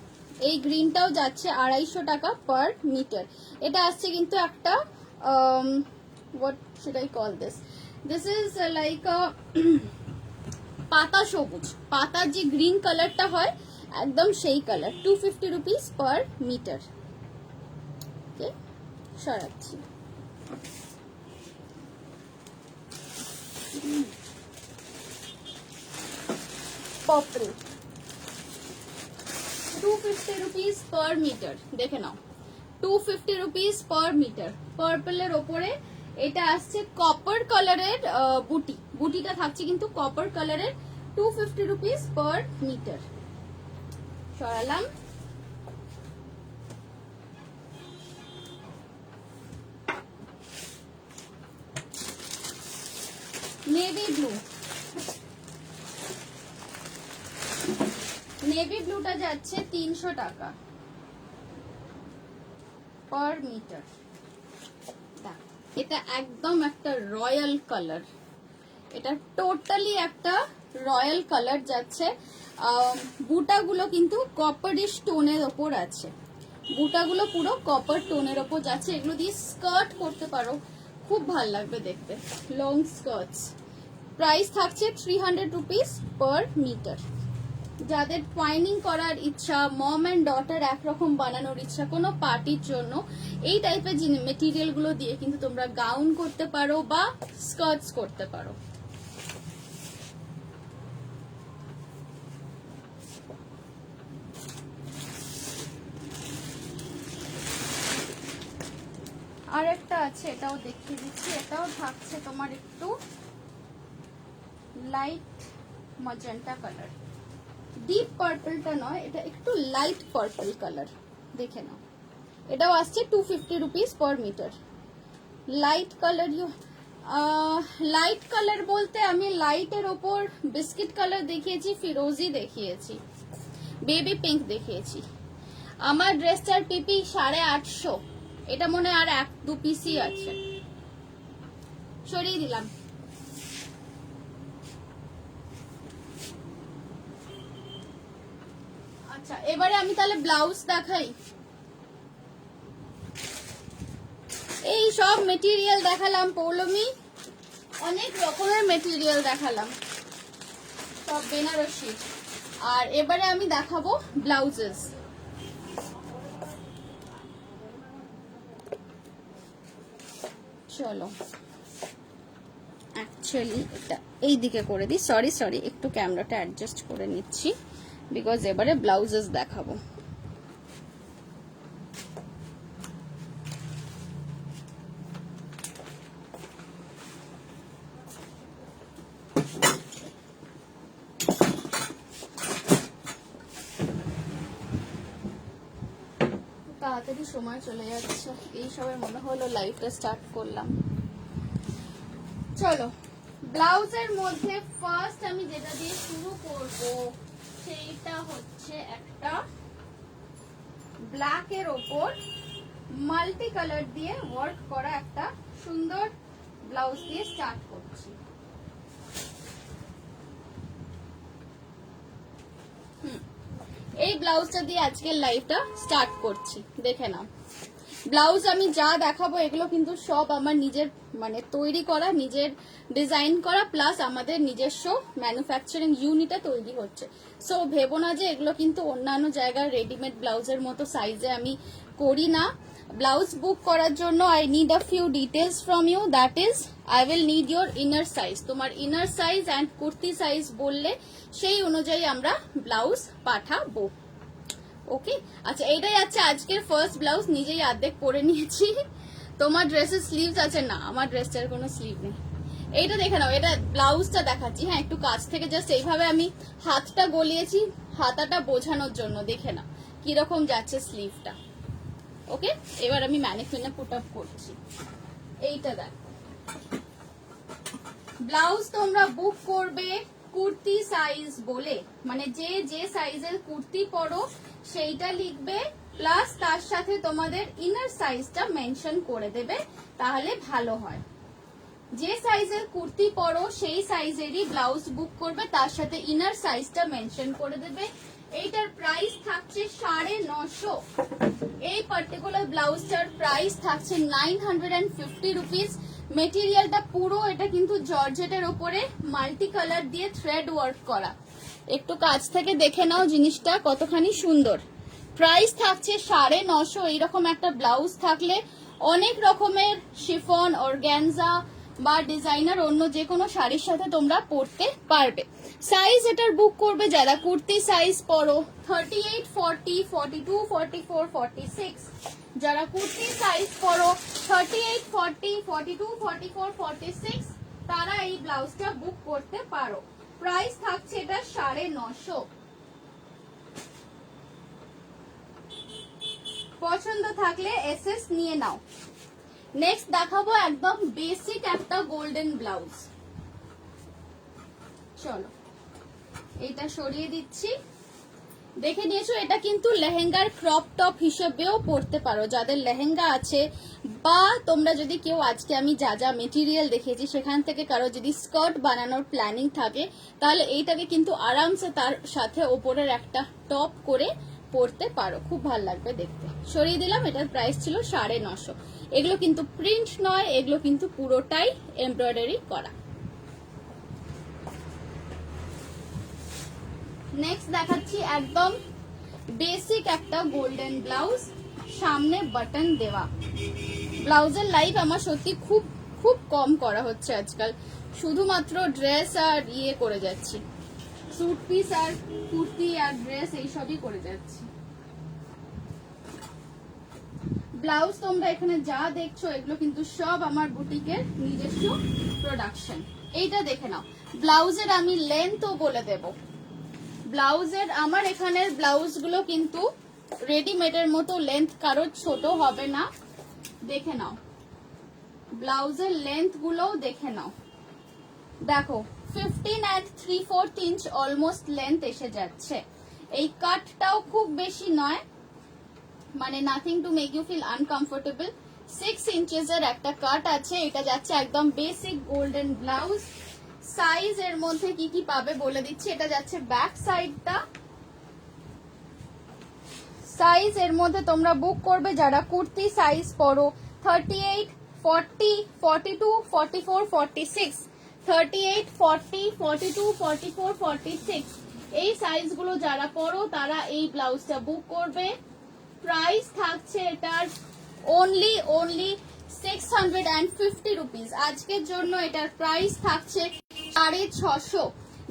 A: এই গ্রিনটাও যাচ্ছে 250 টাকা পার মিটার। এটা আসছে কিন্তু একটা what should I call this? This is like a পাতা সবুজ, পাতার যে গ্রিন কালারটা হয় একদম সেই colour. 250 rupees per metre. Okay, সরাচ্ছি। Purple 250 rupees per metre. দেখে নাও 250 রুপিস পার মিটার। পার্পলের ওপরে এটা আসছে কপার কালারের বুটি, বুটিটা থাকছে কিন্তু কপার কালারের। 250 রুপিস পার মিটার। সরালাম। নেভি ব্লু, নেভি ব্লুটা যাচ্ছে 300 টাকা পার মিটার। এটা একদম একটা রয়্যাল কালার, এটা টোটালি একটা রয়্যাল কালার যাচ্ছে। বুটাগুলো কিন্তু কপারিশ টোনের ওপর আছে, বুটাগুলো পুরো কপার টোনের ওপর যাচ্ছে। এগুলো দিয়ে স্কার্ট করতে পারো, খুব ভাল লাগবে দেখতে, লং স্কার্টস। প্রাইস থাকছে 300 রুপিস পার মিটার। যাদের টুয়াইনিং করার ইচ্ছা, মম এন্ড ডটার একরকম বানানোর ইচ্ছা কোনো পার্টির জন্য, এই টাইপের মেটেরিয়াল গুলো দিয়ে কিন্তু তোমরা গাউন করতে পারো বা স্কার্টস করতে পারো। আর একটা আছে, এটাও দেখিয়ে দিচ্ছি। এটাও থাকছে তোমার একটু লাইট ম্যাজেন্টা কালার, ডিপ পার্পলটা নয়, এটা একটু লাইট পার্পল কালার। দেখে নাও, এটাও আসছে 250 rupees per metre. Light colour, light colour বলতে আমি লাইটের ওপর বিস্কিট কালার দেখিয়েছি, ফিরোজি দেখিয়েছি, বেবি পিঙ্ক দেখিয়েছি। আমার ড্রেসটার পিপি 850, এটা মনে আর 1-2 পিসই আছে, সরিয়ে দিলাম। আচ্ছা, এবারে আমি তাহলে ব্লাউজ দেখাই। এই সব মেটেরিয়াল দেখালাম পৌলমি, অনেক রকমের মেটেরিয়াল দেখালাম, সব বেনারসি। আর এবারে আমি দেখাবো ব্লাউজেস। চলো, অ্যাকচুয়ালি এটা এই দিকে করে দিই, সরি একটু ক্যামেরাটা অ্যাডজাস্ট করে নিচ্ছি, বিকজ এবারে ব্লাউজেস দেখাবো। তাড়াতাড়ি সময় চলে যাচ্ছে, এই সবে মনে হলো লাইভটা স্টার্ট করলাম। চলো, ব্লাউজের মধ্যে ফার্স্ট আমি যেটা দিয়ে শুরু করব সেইটা হচ্ছে একটা ব্ল্যাক এর ওপর মাল্টি কালার দিয়ে ওয়ার্ক করা একটা সুন্দর ব্লাউজ দিয়ে স্টার্ট করছি। এই ব্লাউজটা দিয়ে আজকের লাইভটা স্টার্ট করছি, দেখে নাও। ব্লাউজ আমি যা দেখাবো এগুলো কিন্তু সব আমার নিজের মানে তৈরি করা, নিজের ডিজাইন করা, প্লাস আমাদের নিজস্ব ম্যানুফ্যাকচারিং ইউনিটে তৈরি হচ্ছে। সো ভেবো না যে এগুলো কিন্তু অন্যান্য জায়গার রেডিমেড ব্লাউজের মতো সাইজে আমি করি না। ব্লাউজ বুক করার জন্য I need a few details from you, that is I will need your inner size. তোমার inner size and kurti size বললে সেই অনুযায়ী আমরা ব্লাউজ পাঠাবো। ওকে, আচ্ছা এইটাই আছে আজকের ফার্স্ট ব্লাউজ। নিজেই অর্ধেক পরে নিয়েছি। তোমার ড্রেসের স্লিভস আছে? না, আমার ড্রেসটার কোনো স্লিভ নেই। এইটা দেখে নাও, এটা ব্লাউজটা দেখাচ্ছি। হ্যাঁ, একটু কাছ থেকে জাস্ট এইভাবে আমি হাতটা গলিয়েছি হাতাটা বোঝানোর জন্য। দেখে নাও কিরকম যাচ্ছে স্লিভটা। ওকে, এবার আমি ম্যানিকুইনে পুট আপ করছি। এইটা দেখো, ব্লাউজ তোমরা বুক করবে কুর্তি সাইজ বলে, মানে যে যে সাইজের কুর্তি পরো সেইটা লিখবে, প্লাস তার সাথে তোমাদের ইনার সাইজটা মেনশন করে দেবে, তাহলে ভালো হয়। যে সাইজের কুর্তি পরো সেই সাইজেরই ব্লাউজ বুক করবে, তার সাথে ইনার সাইজটা মেনশন করে দেবে। এইটার প্রাইস থাকছে 950। এই পার্টিকুলার ব্লাউজটার প্রাইস থাকছে 950 রুপিস। মেটেরিয়ালটা পুরো এটা কিন্তু জর্জেটের উপরে মাল্টি কালার দিয়ে থ্রেড ওয়ার্ক করা। একটু কাছ থেকে দেখে নাও জিনিসটা কতখানি সুন্দর। প্রাইস থাকছে 950। এইরকম একটা ব্লাউজ থাকলে অনেক রকমের শিফন, অর্গ্যানজা বা ডিজাইনার অন্য যে কোনো শাড়ির সাথে তোমরা পরতে পারবে। সাইজ এটার বুক করবে যারা কুর্তি সাইজ পরো 38, 40, 42, 44, 46। যারা কুর্তি সাইজ পরো 38, 40, 42, 44, 46 তারা এই ব্লাউজটা বুক করতে পারো। প্রাইস থাকছে এটা 950। পছন্দ থাকলে এসএস নিয়ে নাও। নেক্সট দেখাবো একদম বেসিক একটা গোল্ডেন ব্লাউজ। চলো, এটা সরিয়ে দিচ্ছি। দেখে নিয়েছো, এটা কিন্তু লেহেঙ্গার ক্রপ টপ হিসেবেও পরতে পারো যাদের লেহেঙ্গা আছে, বা তোমরা যদি কেউ আজকে আমি যা যা মেটেরিয়াল দেখিয়েছি সেখান থেকে কারো যদি স্কার্ট বানানোর প্ল্যানিং থাকে, তাহলে এইটাকে কিন্তু আরামসে তার সাথে ওপরের একটা টপ করে পরতে পারো, খুব ভালো লাগবে দেখতে। সরিয়ে দিলাম। এটার প্রাইস ছিল 950। এগুলো কিন্তু প্রিন্ট নয়, এগুলো কিন্তু পুরোটাই এমব্রয়ডারি করা। নেক্সট দেখাচ্ছি একদম বেসিক একটা গোল্ডেন ব্লাউজ, সামনে বাটন দেওয়া। ব্লাউজের লাইভ আমার সত্যি খুব খুব কম করা হচ্ছে আজকাল, শুধুমাত্র ড্রেস আর ইয়ে করে যাচ্ছি, স্যুট পিস আর কুর্তি আর ড্রেস এইসবই করে যাচ্ছি। ব্লাউজ তোমরা এখানে যা দেখছো এগুলো কিন্তু সব আমার বুটিকের নিজস্ব প্রোডাকশন। এইটা দেখে নাও, ব্লাউজের আমি লেন্থও বলে দেব। ব্লাউজের আমার এখানের ব্লাউজগুলো কিন্তু রেডিমেডের মতো লেন্থ কারোর ছোট হবে না। দেখে নাও ব্লাউজের লেন্থ গুলোও দেখে নাও। দেখো 15 and 3/4 ইঞ্চ অলমোস্ট লেন্থ এসে যাচ্ছে। এই কাটটাও খুব বেশি নয়, মানে nothing to make you feel uncomfortable. 6 ইঞ্চেসের একটা কাট আছে। এটা যাচ্ছে একদম বেসিক গোল্ডেন ব্লাউজ। সাইজ এর মধ্যে কি কি পাবে বলে দিচ্ছি। এটা যাচ্ছে ব্যাক সাইডটা। সাইজ এর মধ্যে তোমরা বুক করবে যারা কুর্তি সাইজ পরো 38, 40, 42, 44, 46, 38, 40, 42, 44, 46 এই সাইজগুলো যারা পরো তারা এই ব্লাউজটা বুক করবে। প্রাইস থাকছে এটার only 650 রুপিস। আজকের জন্য এটার প্রাইস থাকছে 650।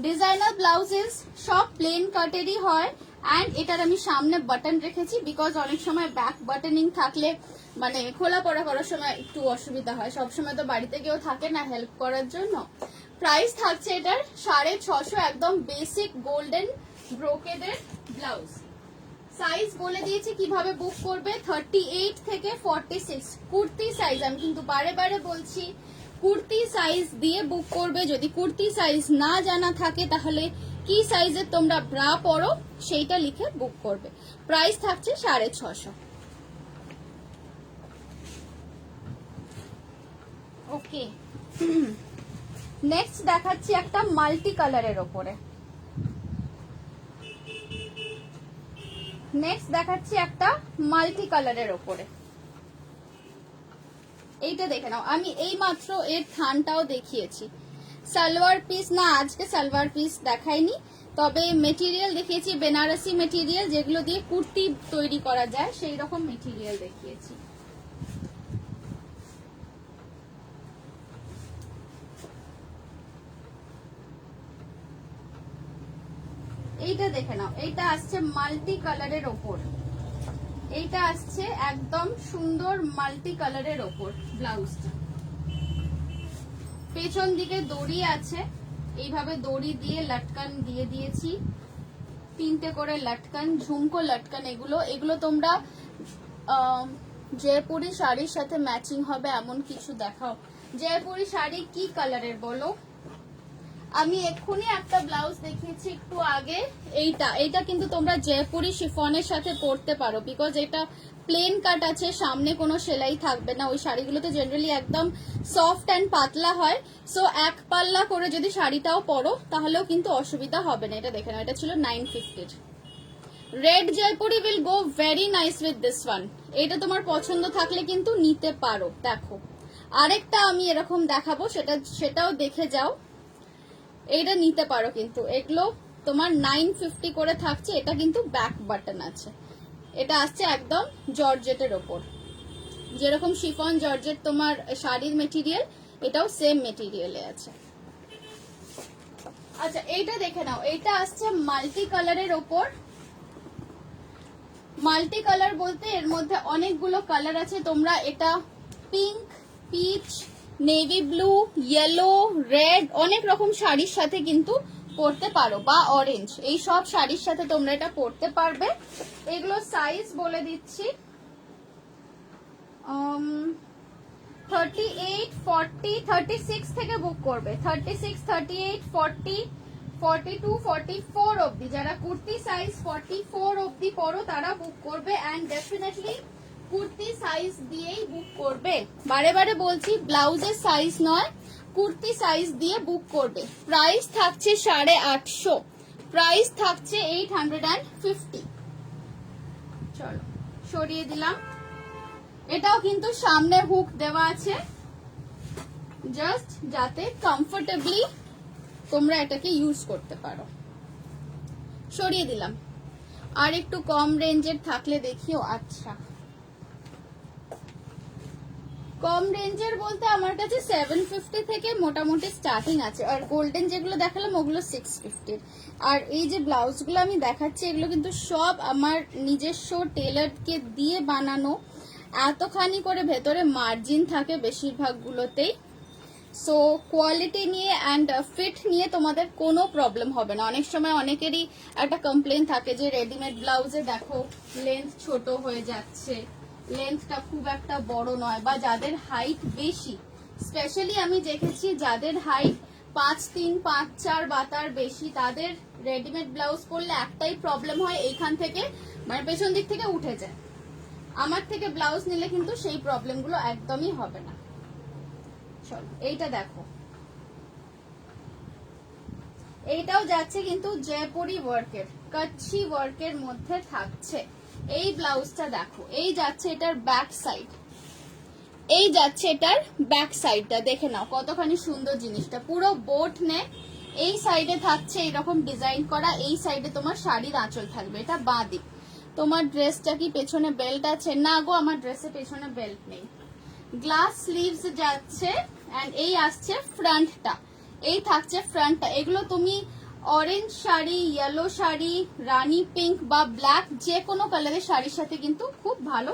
A: ডিজাইনার ব্লাউজেস সব প্লেন কাটেরই হয়, অ্যান্ড এটার আমি সামনে বাটন রেখেছি বিকজ অনেক সময় ব্যাক বাটনিং থাকলে মানে খোলা পড়া করার সময় একটু অসুবিধা হয়, সবসময় তো বাড়িতে কেউ থাকে না হেল্প করার জন্য। প্রাইস থাকছে এটার 650, একদম বেসিক গোল্ডেন ব্রোকেডের ব্লাউজ। সাইজ বলে দিয়েছি কিভাবে বুক করবে, 38 থেকে 46 কুর্তি সাইজ। আমি কিন্তু বারে বারে বলছি কুর্তি সাইজ দিয়ে বুক করবে। যদি কুর্তি সাইজ না জানা থাকে তাহলে কি সাইজের তোমরা ব্রা পরো সেইটা লিখে বুক করবে। প্রাইস থাকছে 650। ওকে, নেক্সট দেখাচ্ছি একটা মাল্টি কালারের ওপরে। নেক্সট দেখাচ্ছি একটা মাল্টি কালারের ওপরে। এইটা দেখে নাও, আমি এই মাত্র এর থানটাও দেখিয়েছি। সালোয়ার পিস না, আজকে সালোয়ার পিস দেখাইনি, তবে মেটেরিয়াল দেখিয়েছি বেনারসি মেটেরিয়াল, যেগুলো দিয়ে কুর্তি তৈরি করা যায় সেই রকম মেটেরিয়াল দেখিয়েছি। এইটা দেখে নাও, এইটা আসছে মাল্টি কালারের ওপর। এইটা আসছে একদম সুন্দর মাল্টি কালারের ওপর ব্লাউজটা। পেছন দিকে দড়ি আছে, এইভাবে দড়ি দিয়ে লটকান দিয়ে দিয়েছি, 3টে করে লটকান, ঝুমকো লটকান। এগুলো তোমরা জয়পুরি শাড়ির সাথে ম্যাচিং হবে এমন কিছু দেখাও। জয়পুরি শাড়ি কি কালারের বলো? আমি এক্ষুনি একটা ব্লাউজ দেখিয়েছি একটু আগে, এইটা কিন্তু তোমরা জয়পুরি শিফনের সাথে পরতে পারো, বিকজ এটা প্লেন কাট আছে, সামনে কোনো সেলাই থাকবে না। ওই শাড়িগুলোতে জেনারেলি একদম সফট অ্যান্ড পাতলা হয়, সো এক পাল্লা করে যদি শাড়িটাও পরো তাহলেও কিন্তু অসুবিধা হবে না। এটা দেখে নাও, এটা ছিল 950। Red Jaipuri will go very nice with this one. এটা তোমার পছন্দ থাকলে কিন্তু নিতে পারো। দেখো আরেকটা আমি এরকম দেখাবো, সেটাও দেখে যাও। এইটা নিতে পারো, কিন্তু এগুলো তোমার 950 করে থাকছে। এটা কিন্তু ব্যাক বাটন আছে। এটা আসছে একদম জর্জেটের ওপর, যেরকম শিফন জর্জেট তোমার শাড়ির মেটেরিয়াল, এটাও সেম মেটেরিয়ালে আছে। আচ্ছা, এইটা দেখে নাও, এইটা আসছে মাল্টি কালারের ওপর। মাল্টি কালার বলতে এর মধ্যে অনেকগুলো কালার আছে। তোমরা এটা pink, peach, navy blue, yellow, red, অনেক রকম শাড়ির সাথে কিন্তু পরতে পারো, বা অরেঞ্জ, এই সব শাড়ির সাথে তোমরা এটা পরতে পারবে। এগুলো সাইজ বলে দিচ্ছি, 38, 40, 36 থেকে বুক করবে। 36, 38, 40, 42, 44 অবধি। যারা কুর্তি সাইজ 44 অবধি পরো তারা বুক করবে, অ্যান্ড ডেফিনেটলি কুর্তি সাইজ দিয়েই বুক করবে। বারে বারে বলছি ব্লাউজের সাইজ নয়, কুর্তি সাইজ দিয়ে বুক করবে। প্রাইস থাকছে 850, প্রাইস থাকছে 850। চলো সরিয়ে দিলাম। এটাও কিন্তু সামনে হুক দেওয়া আছে, জাস্ট যাতে কমফোর্টেবলি তোমরা এটাকে ইউজ করতে পারো। সরিয়ে দিলাম। আর একটু কম রেঞ্জের থাকলে দেখিও। আচ্ছা, কম রেঞ্জের বলতে আমার কাছে 750 থেকে মোটামুটি স্টার্টিং আছে, আর গোল্ডেন যেগুলো দেখালাম ওগুলো 650। আর এই যে ব্লাউজগুলো আমি দেখাচ্ছি এগুলো কিন্তু সব আমার নিজস্ব টেলারকে দিয়ে বানানো। এতখানি করে ভেতরে মার্জিন থাকে বেশিরভাগগুলোতেই, সো কোয়ালিটি নিয়ে অ্যান্ড ফিট নিয়ে তোমাদের কোনো প্রবলেম হবে না। অনেক সময় অনেকেরই একটা কমপ্লেন থাকে যে রেডিমেড ব্লাউজে দেখো লেন্থ ছোট হয়ে যাচ্ছে, লেন্থটা খুব একটা বড় নয়, বা যাদের হাইট বেশি, স্পেশালি আমি দেখেছি যাদের হাইট 5'3", 5'4" বা তার বেশি, তাদের রেডিমেড ব্লাউজ পরলে একটাই প্রবলেম হয়, এইখান থেকে মানে পেছন দিক থেকে উঠে যায়। আমার থেকে ব্লাউজ নিলে কিন্তু সেই প্রবলেমগুলো একদমই হবে না। চলো এইটা দেখো, এইটাও যাচ্ছে কিন্তু জয়পুরি ওয়ার্কের, কচ্ছি ওয়ার্কের মধ্যে থাকছে। এই ব্লাউজটা দেখো, এই যাচ্ছে এটার ব্যাক সাইড, এই যাচ্ছে এটার ব্যাক সাইডটা দেখে নাও কতখানি সুন্দর জিনিসটা। পুরো বোট নেক, এই সাইডে থাকছে এইরকম ডিজাইন করা, এই সাইডে তোমার শাড়ির আঁচল থাকবে। এটা বাঁ দিক। তোমার ড্রেসটা কি পেছনে বেল্ট আছে? না গো, আমার ড্রেসে পেছনে বেল্ট নেই। গ্লাস স্লিভস যাচ্ছে, এন্ড এই আসছে ফ্রন্টটা, এই থাকছে ফ্রন্টটা। এগুলো তুমি অরেঞ্জ শাড়ি, ইয়েলো শাড়ি, রানী পিঙ্ক বা ব্ল্যাক যে কোনো কালারের শাড়ির সাথে কিন্তু খুব ভালো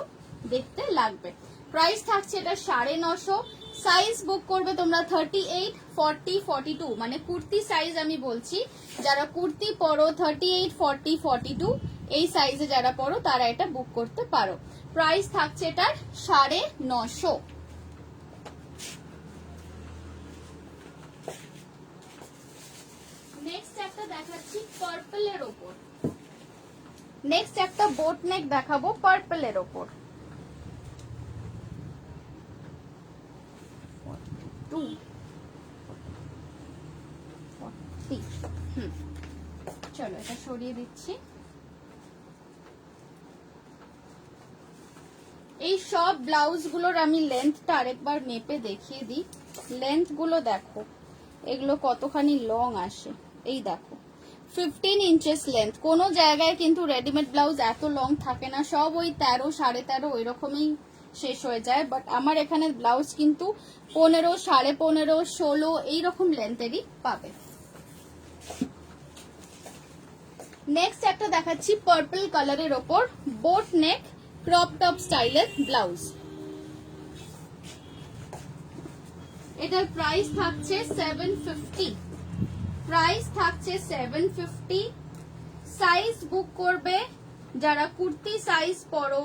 A: দেখতে লাগবে। প্রাইস থাকছে এটা 950। সাইজ বুক করবে তোমরা 38, 40, 42, মানে কুর্তি সাইজ আমি বলছি, যারা কুর্তি পরো 38, 40, 42 এই সাইজে যারা পরো তারা এটা বুক করতে পারো। প্রাইস থাকছে এটার 950। নেক্সট একটা দেখাচ্ছি পার্পলের ওপর, নেক্সট একটা বোট নেক দেখাবো পার্পলের ওপর। চলো এটা সরিয়ে দিচ্ছি। এই সব ব্লাউজ গুলোর আমি লেন্থটা আরেকবার মেপে দেখিয়ে দিই। লেন্থ গুলো দেখো এগুলো কতখানি লং আসে, এই দেখো 15 ইঞ্চেস লেন্থ। কোনো জায়গায় কিন্তু রেডিমেড ব্লাউজ এত লং থাকে না, সব ওই 13 13.5 ওই রকমই শেষ হয়ে যায়। বাট আমার এখানে ব্লাউজ কিন্তু 15, 15.5, 16 এইরকম লেন্থেরই পাবে। নেক্সট একটা দেখাচ্ছি পার্পল কালারের ওপর বোট নেক ক্রপ টপ স্টাইলের ব্লাউজ। এটার প্রাইস থাকছে 750, প্রাইস থাকছে 750। সাইজ বুক করবে যারা কুর্তি সাইজ পরো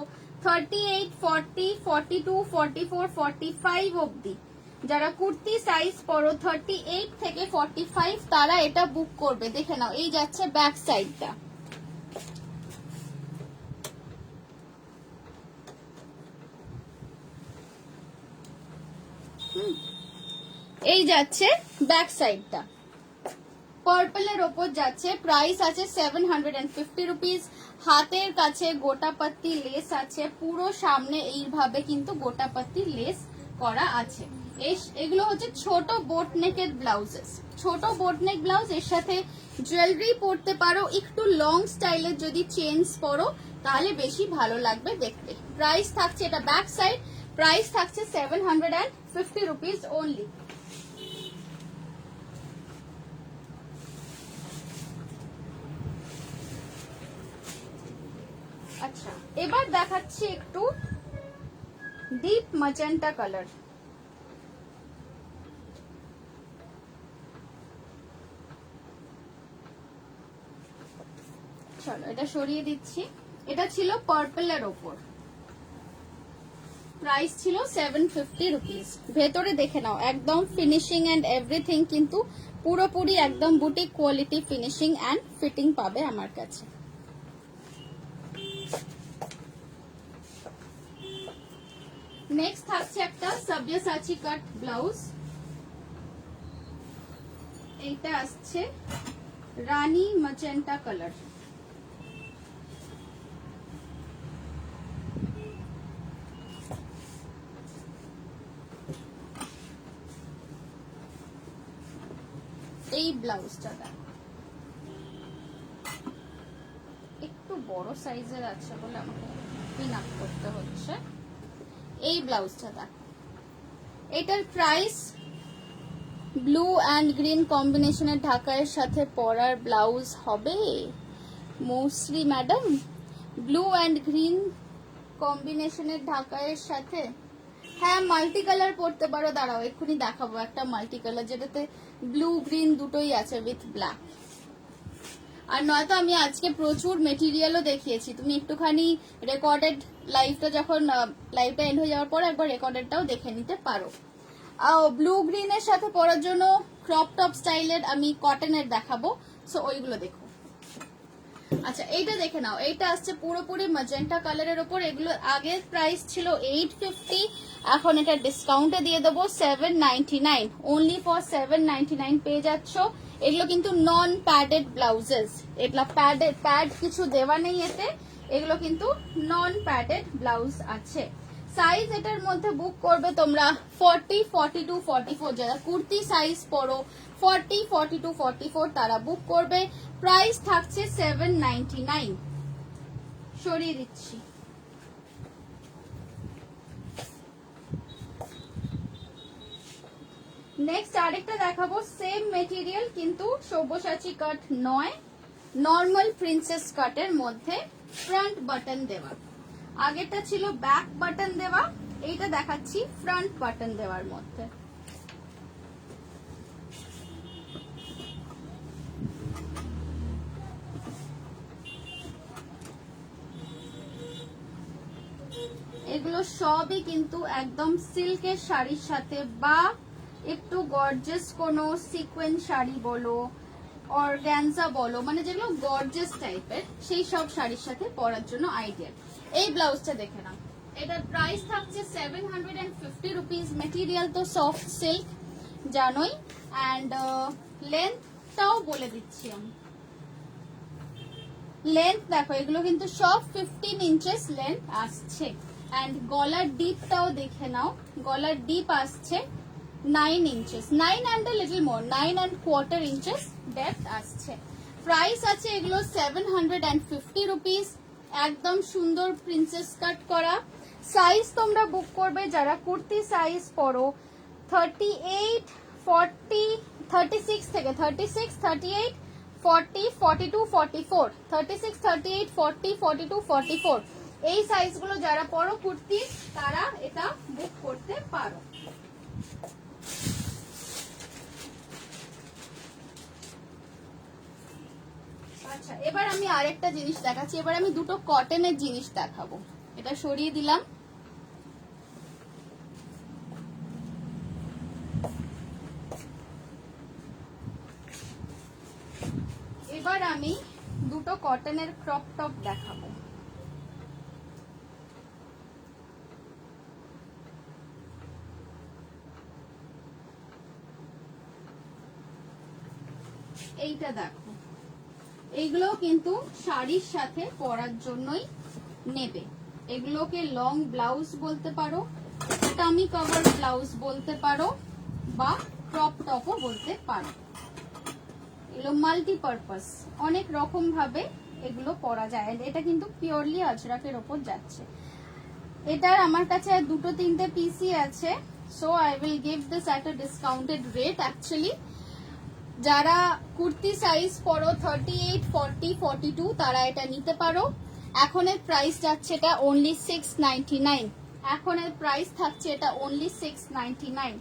A: 38, 40, 42, 44, 45 অবধি, যারা কুর্তি সাইজ পরো 38 থেকে 45 তারা এটা বুক করবে। দেখে নাও এই যাচ্ছে ব্যাক সাইডটা, এই যাচ্ছে ব্যাক সাইডটা পার্পলের ওপর যাচ্ছে। প্রাইস আছে 750 রুপিস। হাতের কাছে গোটাপাত্তি লেস আছে, পুরো সামনে এইভাবে কিন্তু গোটাপাত্তি লেস করা আছে। এগুলো হচ্ছে ছোট বোট নেকের ব্লাউজেস, ছোট বোট নেক ব্লাউজ। এর সাথে জুয়েলারি পরতে পারো, একটু লং স্টাইলের যদি চেইনস পরো তাহলে বেশি ভালো লাগবে দেখতে। প্রাইস থাকছে এটা ব্যাক সাইড, প্রাইস থাকছে 750 রুপিস অনলি। আচ্ছা এবার দেখাচ্ছি একটু ডিপ ম্যাজেন্টা কালার। চলো এটা সরিয়ে দিচ্ছি। এটা ছিল পার্পলের ওপর, প্রাইস ছিল 750 রুপিস। ভেতরে দেখে নাও একদম ফিনিশিং এন্ড এভরিথিং কিন্তু পুরোপুরি একদম boutique quality finishing and fitting পাবে আমার কাছে। নেক্সট থাকছে একটা সাব্যাসাচী কাট ব্লাউজ। এইটা আসছে রানী ম্যাজেন্টা কালার। এই ব্লাউজটা দেখো একটু বড় সাইজের আছে বলে আমাকে পিন আপ করতে হচ্ছে। এই ব্লাউজটা দেখো, এটার প্রাইস ব্লু অ্যান্ড গ্রিন কম্বিনেশনের ঢাকার সাথে পরার ব্লাউজ হবে মৌশ্রী ম্যাডাম। ব্লু অ্যান্ড গ্রিন কম্বিনেশনের ঢাকার সাথে, হ্যাঁ মাল্টি কালার পরতে পারো। দাঁড়াও এক্ষুনি দেখাবো একটা মাল্টি কালার যেটাতে ব্লু গ্রিন দুটোই আছে উইথ ব্ল্যাক। আর নয়তো আমি আজকে প্রচুর মেটেরিয়ালও দেখিয়েছি, তুমি একটুখানি রেকর্ডেড লাইভটা যখন লাইভটা এন্ড হয়ে যাওয়ার পর একবার রেকর্ডেডটাও দেখে নিতে পারো। ব্লু গ্রিনের সাথে পরার জন্য ক্রপ টপ স্টাইলের আমি কটনের দেখাবো, সো ওইগুলো দেখো। আচ্ছা এইটা দেখে নাও, এইটা আসছে পুরোপুরি ম্যাজেন্টা কালারের উপর। এগুলো আগের প্রাইস ছিল 850, এখন এটা ডিসকাউন্টে দিয়ে দেবো 799, অনলি ফর 799 পেয়ে যাচ্ছ। এগুলো কিন্তু নন প্যাডেড ব্লাউজেস, এগুলো প্যাড কিছু দেওয়া নেই এতে, এগুলো কিন্তু নন প্যাডেড ব্লাউজ আছে। সাইজ এটার মধ্যে বুক করবে তোমরা 40, 42, 44, যারা কুর্তি সাইজ পরো 40, 42, 44 তারা বুক করবে। প্রাইস থাকছে 799। সরিয়ে দিচ্ছি। নেক্সট আরেকটা দেখাবো সেম মেটেরিয়াল কিন্তু সব্যসাচী কাট নয়, নর্মাল প্রিন্সেস কাটের মধ্যে ফ্রন্ট বাটন দেওয়া। আগেরটা ছিল ব্যাক বাটন দেওয়া, এইটা দেখাচ্ছি ফ্রন্ট বাটন দেওয়ার মধ্যে। এগুলো সবই কিন্তু একদম সিল্কের শাড়ির সাথে বা একটু গর্জিয়াস কোনো সিকোয়েন্স শাড়ি বলো, অর্গানজা বলো, মানে যেগুলো গর্জিয়াস টাইপের, সেই সব শাড়ির সাথে পরার জন্য আইডিয়াল। এই ব্লাউজটা দেখে নাও, এটার প্রাইস থাকছে 750 রুপিস। মেটেরিয়াল তো সফট সিল্ক জানোই, অ্যান্ড লেন্থটাও বলে দিচ্ছি আমি। লেন্থ দেখো, এগুলো কিন্তু সব 15 ইঞ্চেস লেন্থ আসছে। অ্যান্ড গলার ডিপটাও দেখে নাও, গলার ডিপ আসছে 9 inches, 9 and a little more, 9¼ inches depth আসছে। প্রাইস আছে এগুলো 750 রুপিস। একদম সুন্দর প্রিন্সেস কাট করা। সাইজ তোমরা বুক করবে যারা কুর্তি সাইজ পরো 38, 40, 36 থেকে 36, 38, 40, 42, 44, 36, 38, 40, 42, 44 এই সাইজগুলো যারা পরো কুর্তি তারা এটা বুক করতে পারো। আচ্ছা, এবার আমি আরেকটা জিনিস দেখাচ্ছি। এবার আমি দুটো কটনের জিনিস দেখাবো। এটা সরিয়ে দিলাম। এবার আমি দুটো কটনের ক্রপ টপ দেখাবো। এইটা দেখো, এইগুলো কিন্তু শাড়ির সাথে পরার জন্যই নেবে। এগুলোকে লং ব্লাউজ বলতে পারো, টামি কভার ব্লাউজ বলতে পারো, বা ক্রপ টপও বলতে পারো। এগুলো মাল্টিপারপাস, অনেক রকম ভাবে এগুলো পরা যায়। এটা কিন্তু পিওরলি আজরাকের ওপর যাচ্ছে। এটার আমার কাছে দুটো তিনটে পিসই আছে, so I will give this at a discounted rate. Actually যারা কুর্তি সাইজ পরো 38, 40, 42 তারা এটা নিতে পারো। এখনের প্রাইস যাচ্ছে এটা অনলি 699। এখনের প্রাইস থাকছে এটা অনলি 699।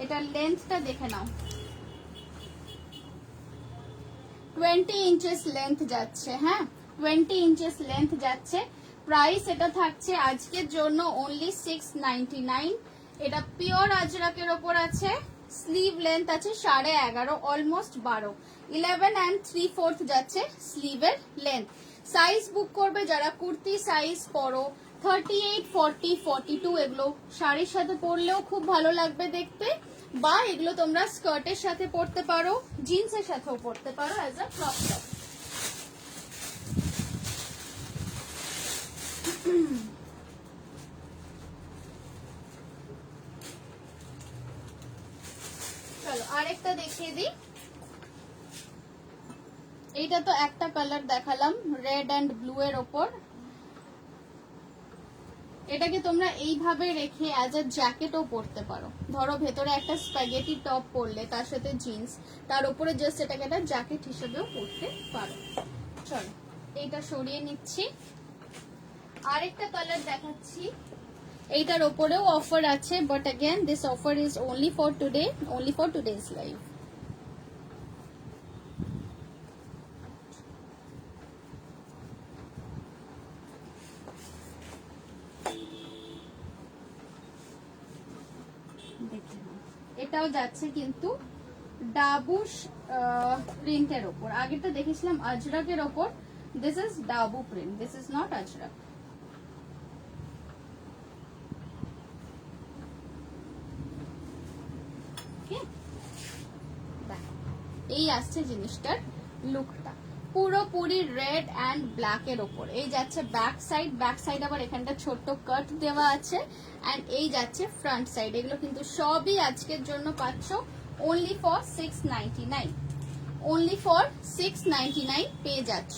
A: এটার লেন্থটা দেখে নাও, 20 ইঞ্চেস লেন্থ যাচ্ছে। হ্যাঁ, 20 ইঞ্চেস লেন্থ যাচ্ছে। প্রাইস এটা থাকছে আজকের জন্য অনলি 699। এটা পিওর আজরাকের ওপর আছে। স্লিভ লেন্থ আছে 11.5, অলমোস্ট 12, 11 and 3/4 যাচ্ছে স্লিভের লেন্থ। সাইজ বুক করবে যারা কুর্তি সাইজ পরো 38, 40, 42 এগুলো শাড়ির সাথে পরলেও খুব ভালো লাগবে দেখতে, বা এগুলো তোমরা স্কার্টের সাথে পরতে পারো, জিন্সের সাথেও পরতে পারো অ্যাজ আ ক্রপ টপ। চলো আরেকটা দেখিয়ে দিই। এইটা তো একটা কালার দেখালাম, রেড অ্যান্ড ব্লু এর ওপর। এটাকে তোমরা এইভাবে রেখে অ্যাজ আ জ্যাকেটও পরতে পারো। ধরো ভেতরে একটা স্প্যাগেটি টপ পরলে তার সাথে জিন্স, তার উপরে জাস্ট এটাকে একটা জ্যাকেট হিসেবেও পরতে পারো। চলো এইটা সরিয়ে নিচ্ছি। আরেকটা কালার দেখাচ্ছি। এইটার ওপরেও অফার আছে, but again this offer is only for today, only for today's live. এটাও যাচ্ছে কিন্তু ডাবুশ প্রিন্টের ওপর। আগেটা দেখেছিলাম আজরাকের ওপর, this is dabu print, this is not Ajrak. এই আসছে জিনিসটার লুকটা পুরোপুরি রেড অ্যান্ড ব্ল্যাক এর ওপর। এই যাচ্ছে ব্যাক সাইড, ব্যাক সাইড আবার এখানটা ছোট্ট কাট দেওয়া আছে, অ্যান্ড এই যাচ্ছে ফ্রন্ট সাইড। এগুলো কিন্তু সবই আজকের জন্য পাচ্ছ only for 699, only for 699 পেয়ে যাচ্ছ।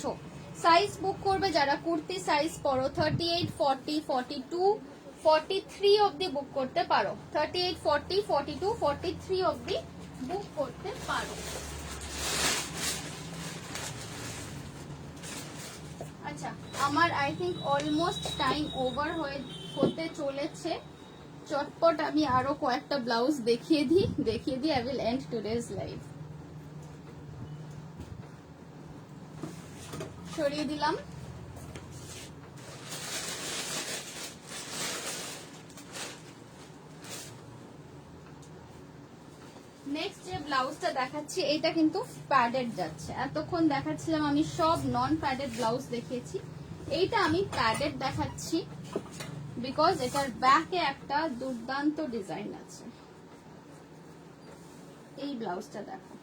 A: সাইজ বুক করবে যারা কুর্তি সাইজ পরো 38, 40, 42, 43 অবধি বুক করতে পারো। 38, 40, 42, 43 অবধি বুক করতে পারো। আচ্ছা, আমার I think almost time over হতে চলেছে। চটপট আমি আরো কয়েকটা ব্লাউজ দেখিয়ে দিই। I will end today's live. সরিয়ে দিলাম। দেখাচ্ছি, এইটা কিন্তু প্যাডেড যাচ্ছে। এতক্ষণ দেখাচ্ছিলাম আমি সব নন প্যাডেড ব্লাউজ দেখিয়েছি, এইটা আমি প্যাডেড দেখাচ্ছি বিকজ এটার ব্যাকে একটা দুর্দান্ত ডিজাইন আছে। এই ব্লাউজটা দেখো,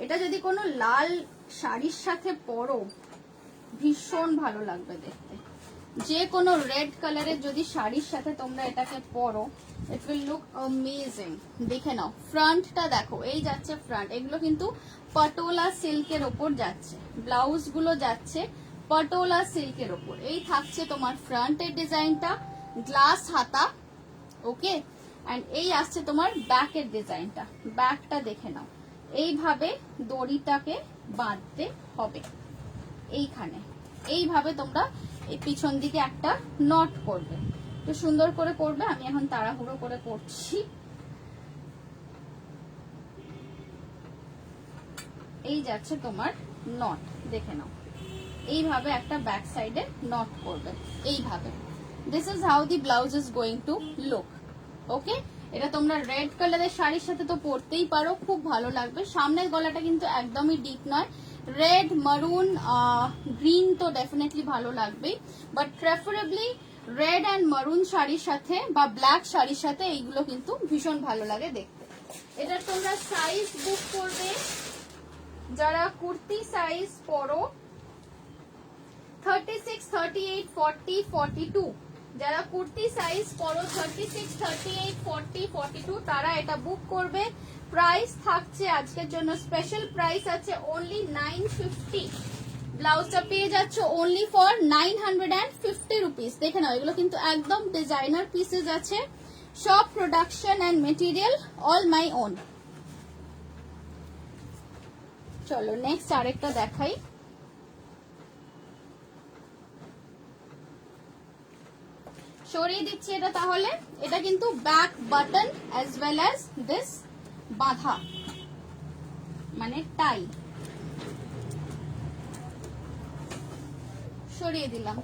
A: এটা যদি কোনো লাল শাড়ির সাথে পরো ভীষণ ভালো লাগবে দেখতে। যে কোনো রেড কালারের যদি শাড়ির সাথে তোমরা এটাকে পরো, ইট উইল লুক অ্যামেজিং। দেখে নাও ফ্রন্টটা দেখো, এই যাচ্ছে ফ্রন্ট, এগুলো কিন্তু পটোলা সিল্কের ওপর যাচ্ছে, ব্লাউজ গুলো যাচ্ছে পটোলা সিল্কের ওপর। এই থাকছে তোমার ফ্রন্টের ডিজাইনটা, গ্লাস হাতা, ওকে। অ্যান্ড এই আসছে তোমার ব্যাকের ডিজাইনটা, ব্যাকটা দেখে নাও। এইভাবে দড়িটাকে বাঁধতে হবে এইখানে, এইভাবে তোমরা এই পিছন দিকে একটা নট করবে, তো সুন্দর করে করবে। আমি এখন তাড়াহুড়ো করে করছি। এই যাচ্ছে তোমার নট, দেখে নাও এইভাবে একটা ব্যাক সাইডে নট করবে এইভাবে। This is how the blouse is going to look, okay. এটা তোমরা রেড কালারের শাড়ির সাথে তো পরতেই পারো, খুব ভালো লাগবে। সামনের গলাটা কিন্তু একদমই ডিপ নয়, রেড, মারুন, গ্রিন তো ডেফিনেটলি ভালো লাগবেই, বাট প্রেফারেবলি রেড অ্যান্ড মারুন শাড়ির সাথে বা ব্ল্যাক শাড়ির সাথে এইগুলো কিন্তু ভীষণ ভালো লাগে দেখতে। এটা তোমরা সাইজ বুক করবে যারা কুর্তি সাইজ পরো 36, 38, 40, 42, যারা কুর্তি সাইজ পরো 36, 38, 40, 42 তারা এটা বুক করবে। প্রাইস থাকছে আজকের জন্য স্পেশাল প্রাইস আছে অনলি 950। ব্লাউজটা পেয়ে যাচ্ছ অনলি ফর 950 রুপিস। দেখে নাও এগুলো কিন্তু একদম ডিজাইনার পিসেস আছে, সব production and material all my own. চলো নেক্সট আরেকটা দেখাই। সরিয়ে দিচ্ছি এটা তাহলে। এটা কিন্তু back button as well as this বাঁধা, মানে টাই। সরিয়ে দিলাম।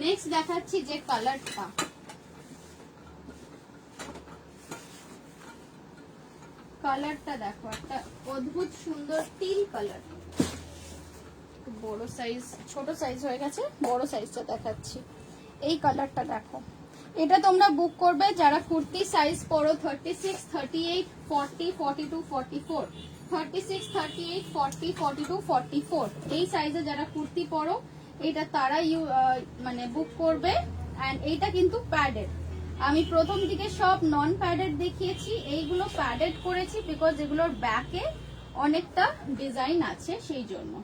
A: নেক্সট দেখাচ্ছি যে কালারটা, কালারটা দেখো, একটা অদ্ভুত সুন্দর টিল কালার। বড় সাইজ, ছোট সাইজ হয়ে গেছে, বড় সাইজটা দেখাচ্ছি। এই কালারটা দেখো, এটা তোমরা বুক করবে যারা কুর্তি সাইজ পরো 36, 38, 40, 42, 44, 36, 38, 40, 42, 44 এই সাইজে যারা কুর্তি পরো এটা তারা মানে বুক করবে। অ্যান্ড এইটা কিন্তু প্যাডেড, আমি প্রথম দিকে সব নন প্যাডেড দেখিয়েছি, এইগুলো প্যাডেড করেছি বিকজ এগুলোর ব্যাকে অনেকটা ডিজাইন আছে সেই জন্য।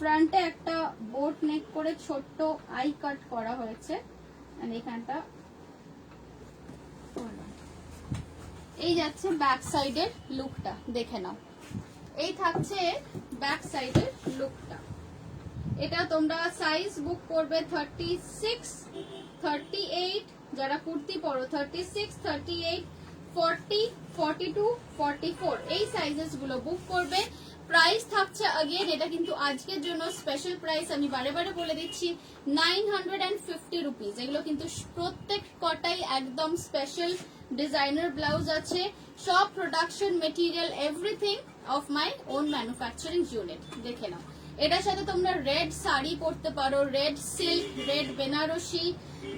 A: ফ্রন্টে একটা বোট নেক করে ছোট্ট আই কাট করা হয়েছে, এখানটা এই যাচ্ছে ব্যাক সাইডের লুকটা, দেখে নাও। এই থাকছে ব্যাক সাইডের লুকটা। এটা তোমরা সাইজ বুক করবে 36, 38 যারা কুর্তি পরো 36, 38, 40, 42, 44 এই সাইজেস গুলো বুক করবে। প্রাইস থাকছে अगेन, এটা কিন্তু আজকের জন্য স্পেশাল প্রাইস, আমি বারে বারে বলে দিচ্ছি 950 রুপিস। এগুলো কিন্তু প্রত্যেক কটাই একদম স্পেশাল ডিজাইনার ব্লাউজ আছে, সব production material everything of my own manufacturing unit. দেখে নাও এটার সাথে তোমরা রেড শাড়ি পরতে পারো, রেড সিল্ক, রেড বেনারসি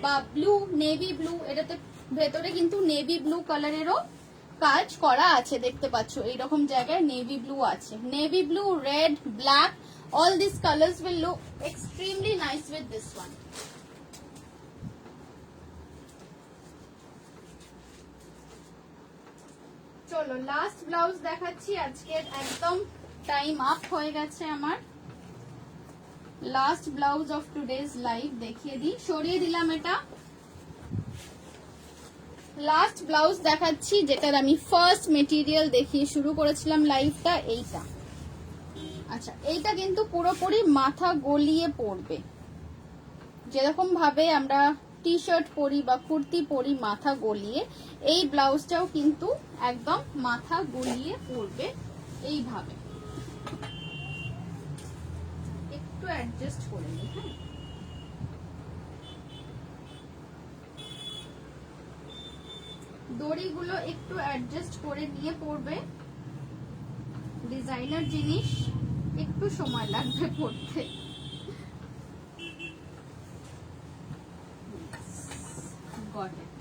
A: বা ব্লু, নেভি ব্লু। এটাতে ভেতরে কিন্তু নেভি ব্লু কালারেরও কাজ করা আছে, দেখতে পাচ্ছ এইরকম জায়গায় নেভি ব্লু আছে। Navy blue, red, black, all these colors will look extremely nice with this one. চলো লাস্ট ব্লাউজ দেখাচ্ছি, আজকের একদম টাইম আপ হয়ে গেছে আমার। Last blouse of today's live দেখিয়ে দিই, সরিয়ে দিলাম এটা। লাস্ট ব্লাউজ দেখাচ্ছি যেটার আমি ফার্স্ট মেটেরিয়াল দেখিয়ে শুরু করেছিলাম লাইভটা, এইটা। আচ্ছা এইটা কিন্তু পুরোপুরি মাথা গলিয়ে পরবে, যেরকম ভাবে আমরা টি শার্ট পরি বা কুর্তি পরি মাথা গলিয়ে, এই ব্লাউজটাও কিন্তু একদম মাথা গলিয়ে পরবে এইভাবে। একটু অ্যাডজাস্ট করে নিই। হ্যাঁ, দড়িগুলো একটু অ্যাডজাস্ট করে নিয়ে পড়বে। ডিজাইনার জিনিস একটু সময় লাগবে পড়তে। Got it.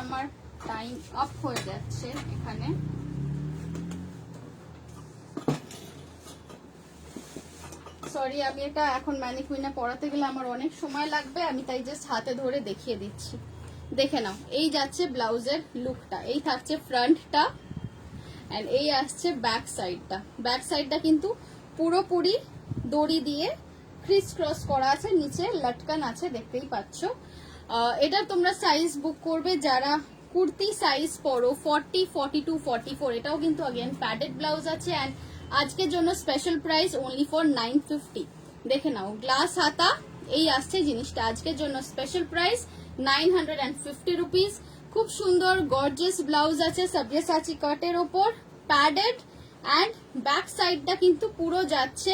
A: আমার টাইম আপ হয়ে যাচ্ছে এখানে। সরি, আমি এটা এখন ম্যানিকুইনে পড়াতে গেলে আমার অনেক সময় লাগবে, আমি তাই জাস্ট হাতে ধরে দেখিয়ে দিচ্ছি। দেখে নাও, এই যাচ্ছে ব্লাউজের লুকটা, এই থাকছে ফ্রন্টটা এন্ড এই আসছে ব্যাক সাইডটা। ব্যাক সাইডটা কিন্তু পুরোপুরি দড়ি দিয়ে ক্রিস ক্রস করা আছে, নিচে লটকান আছে, দেখতেই পাচ্ছ। এটা তোমরা সাইজ বুক করবে যারা কুর্তি সাইজ পরো 40, 42, 44। এটাও কিন্তু अगेन প্যাডেড ব্লাউজ আছে এন্ড আজকের জন্য স্পেশাল প্রাইস অনলি ফর 950। দেখে নাও, গ্লাস হাতা এই আসছে জিনিসটা, আজকের জন্য স্পেশাল প্রাইস 950 রুপিস। খুব সুন্দর গর্জিয়াস ব্লাউজ আছে, সব্যসাচী কাটের ওপর, প্যাডেড এন্ড ব্যাক সাইডটা কিন্তু পুরো যাচ্ছে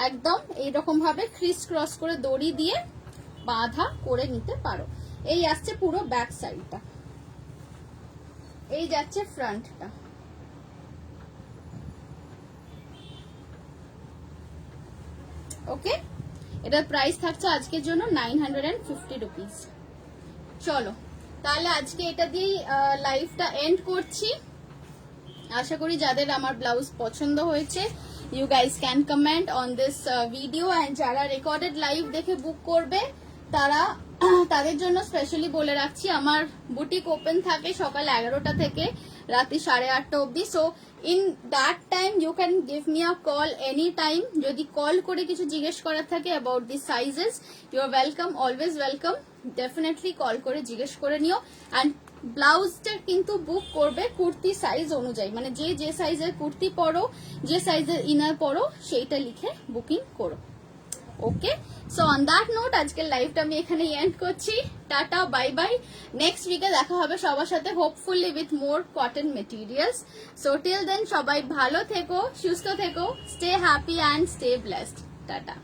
A: একদম এইরকম ভাবে ক্রিস ক্রস করে দড়ি দিয়ে বাঁধা করে নিতে পারো। এই আসছে পুরো ব্যাক সাইডটা, এই যাচ্ছে ফ্রন্টটা। ওকে, এটার প্রাইস থাকছে আজকের জন্য 950 রুপিস। চলো তাহলে আজকে এটা দিয়েই লাইভটা এন্ড করছি। আশা করি যাদের আমার ব্লাউজ পছন্দ হয়েছে, you guys can comment on this video and যারা রেকর্ডেড লাইভ দেখে বুক করবে তারা তাদের জন্য স্পেশালি বলে রাখছি, আমার বুটিক ওপেন থাকে সকাল 11টা থেকে রাতে 8:30 অবধি। So in that time you can give me a call any time. যদি কল করে কিছু জিজ্ঞেস করার থাকে about the sizes, you are welcome, always welcome. Definitely call করে জিজ্ঞেস করে নিও। অ্যান্ড ব্লাউজটা কিন্তু বুক করবে কুর্তি সাইজ অনুযায়ী, মানে যে যে সাইজের কুর্তি পরো, যে সাইজের ইনার পরো, সেইটা লিখে বুকিং করো। ওকে, সো অন দ্যাট নোট আজকের লাইভটা আমি এখানে এন্ড করছি। Tata, bye bye. নেক্সট উইকে দেখা হবে সবার সাথে, hopefully with more cotton materials. So till then সবাই ভালো থেকো, সুস্থ থেকো, stay happy and stay blessed. Tata.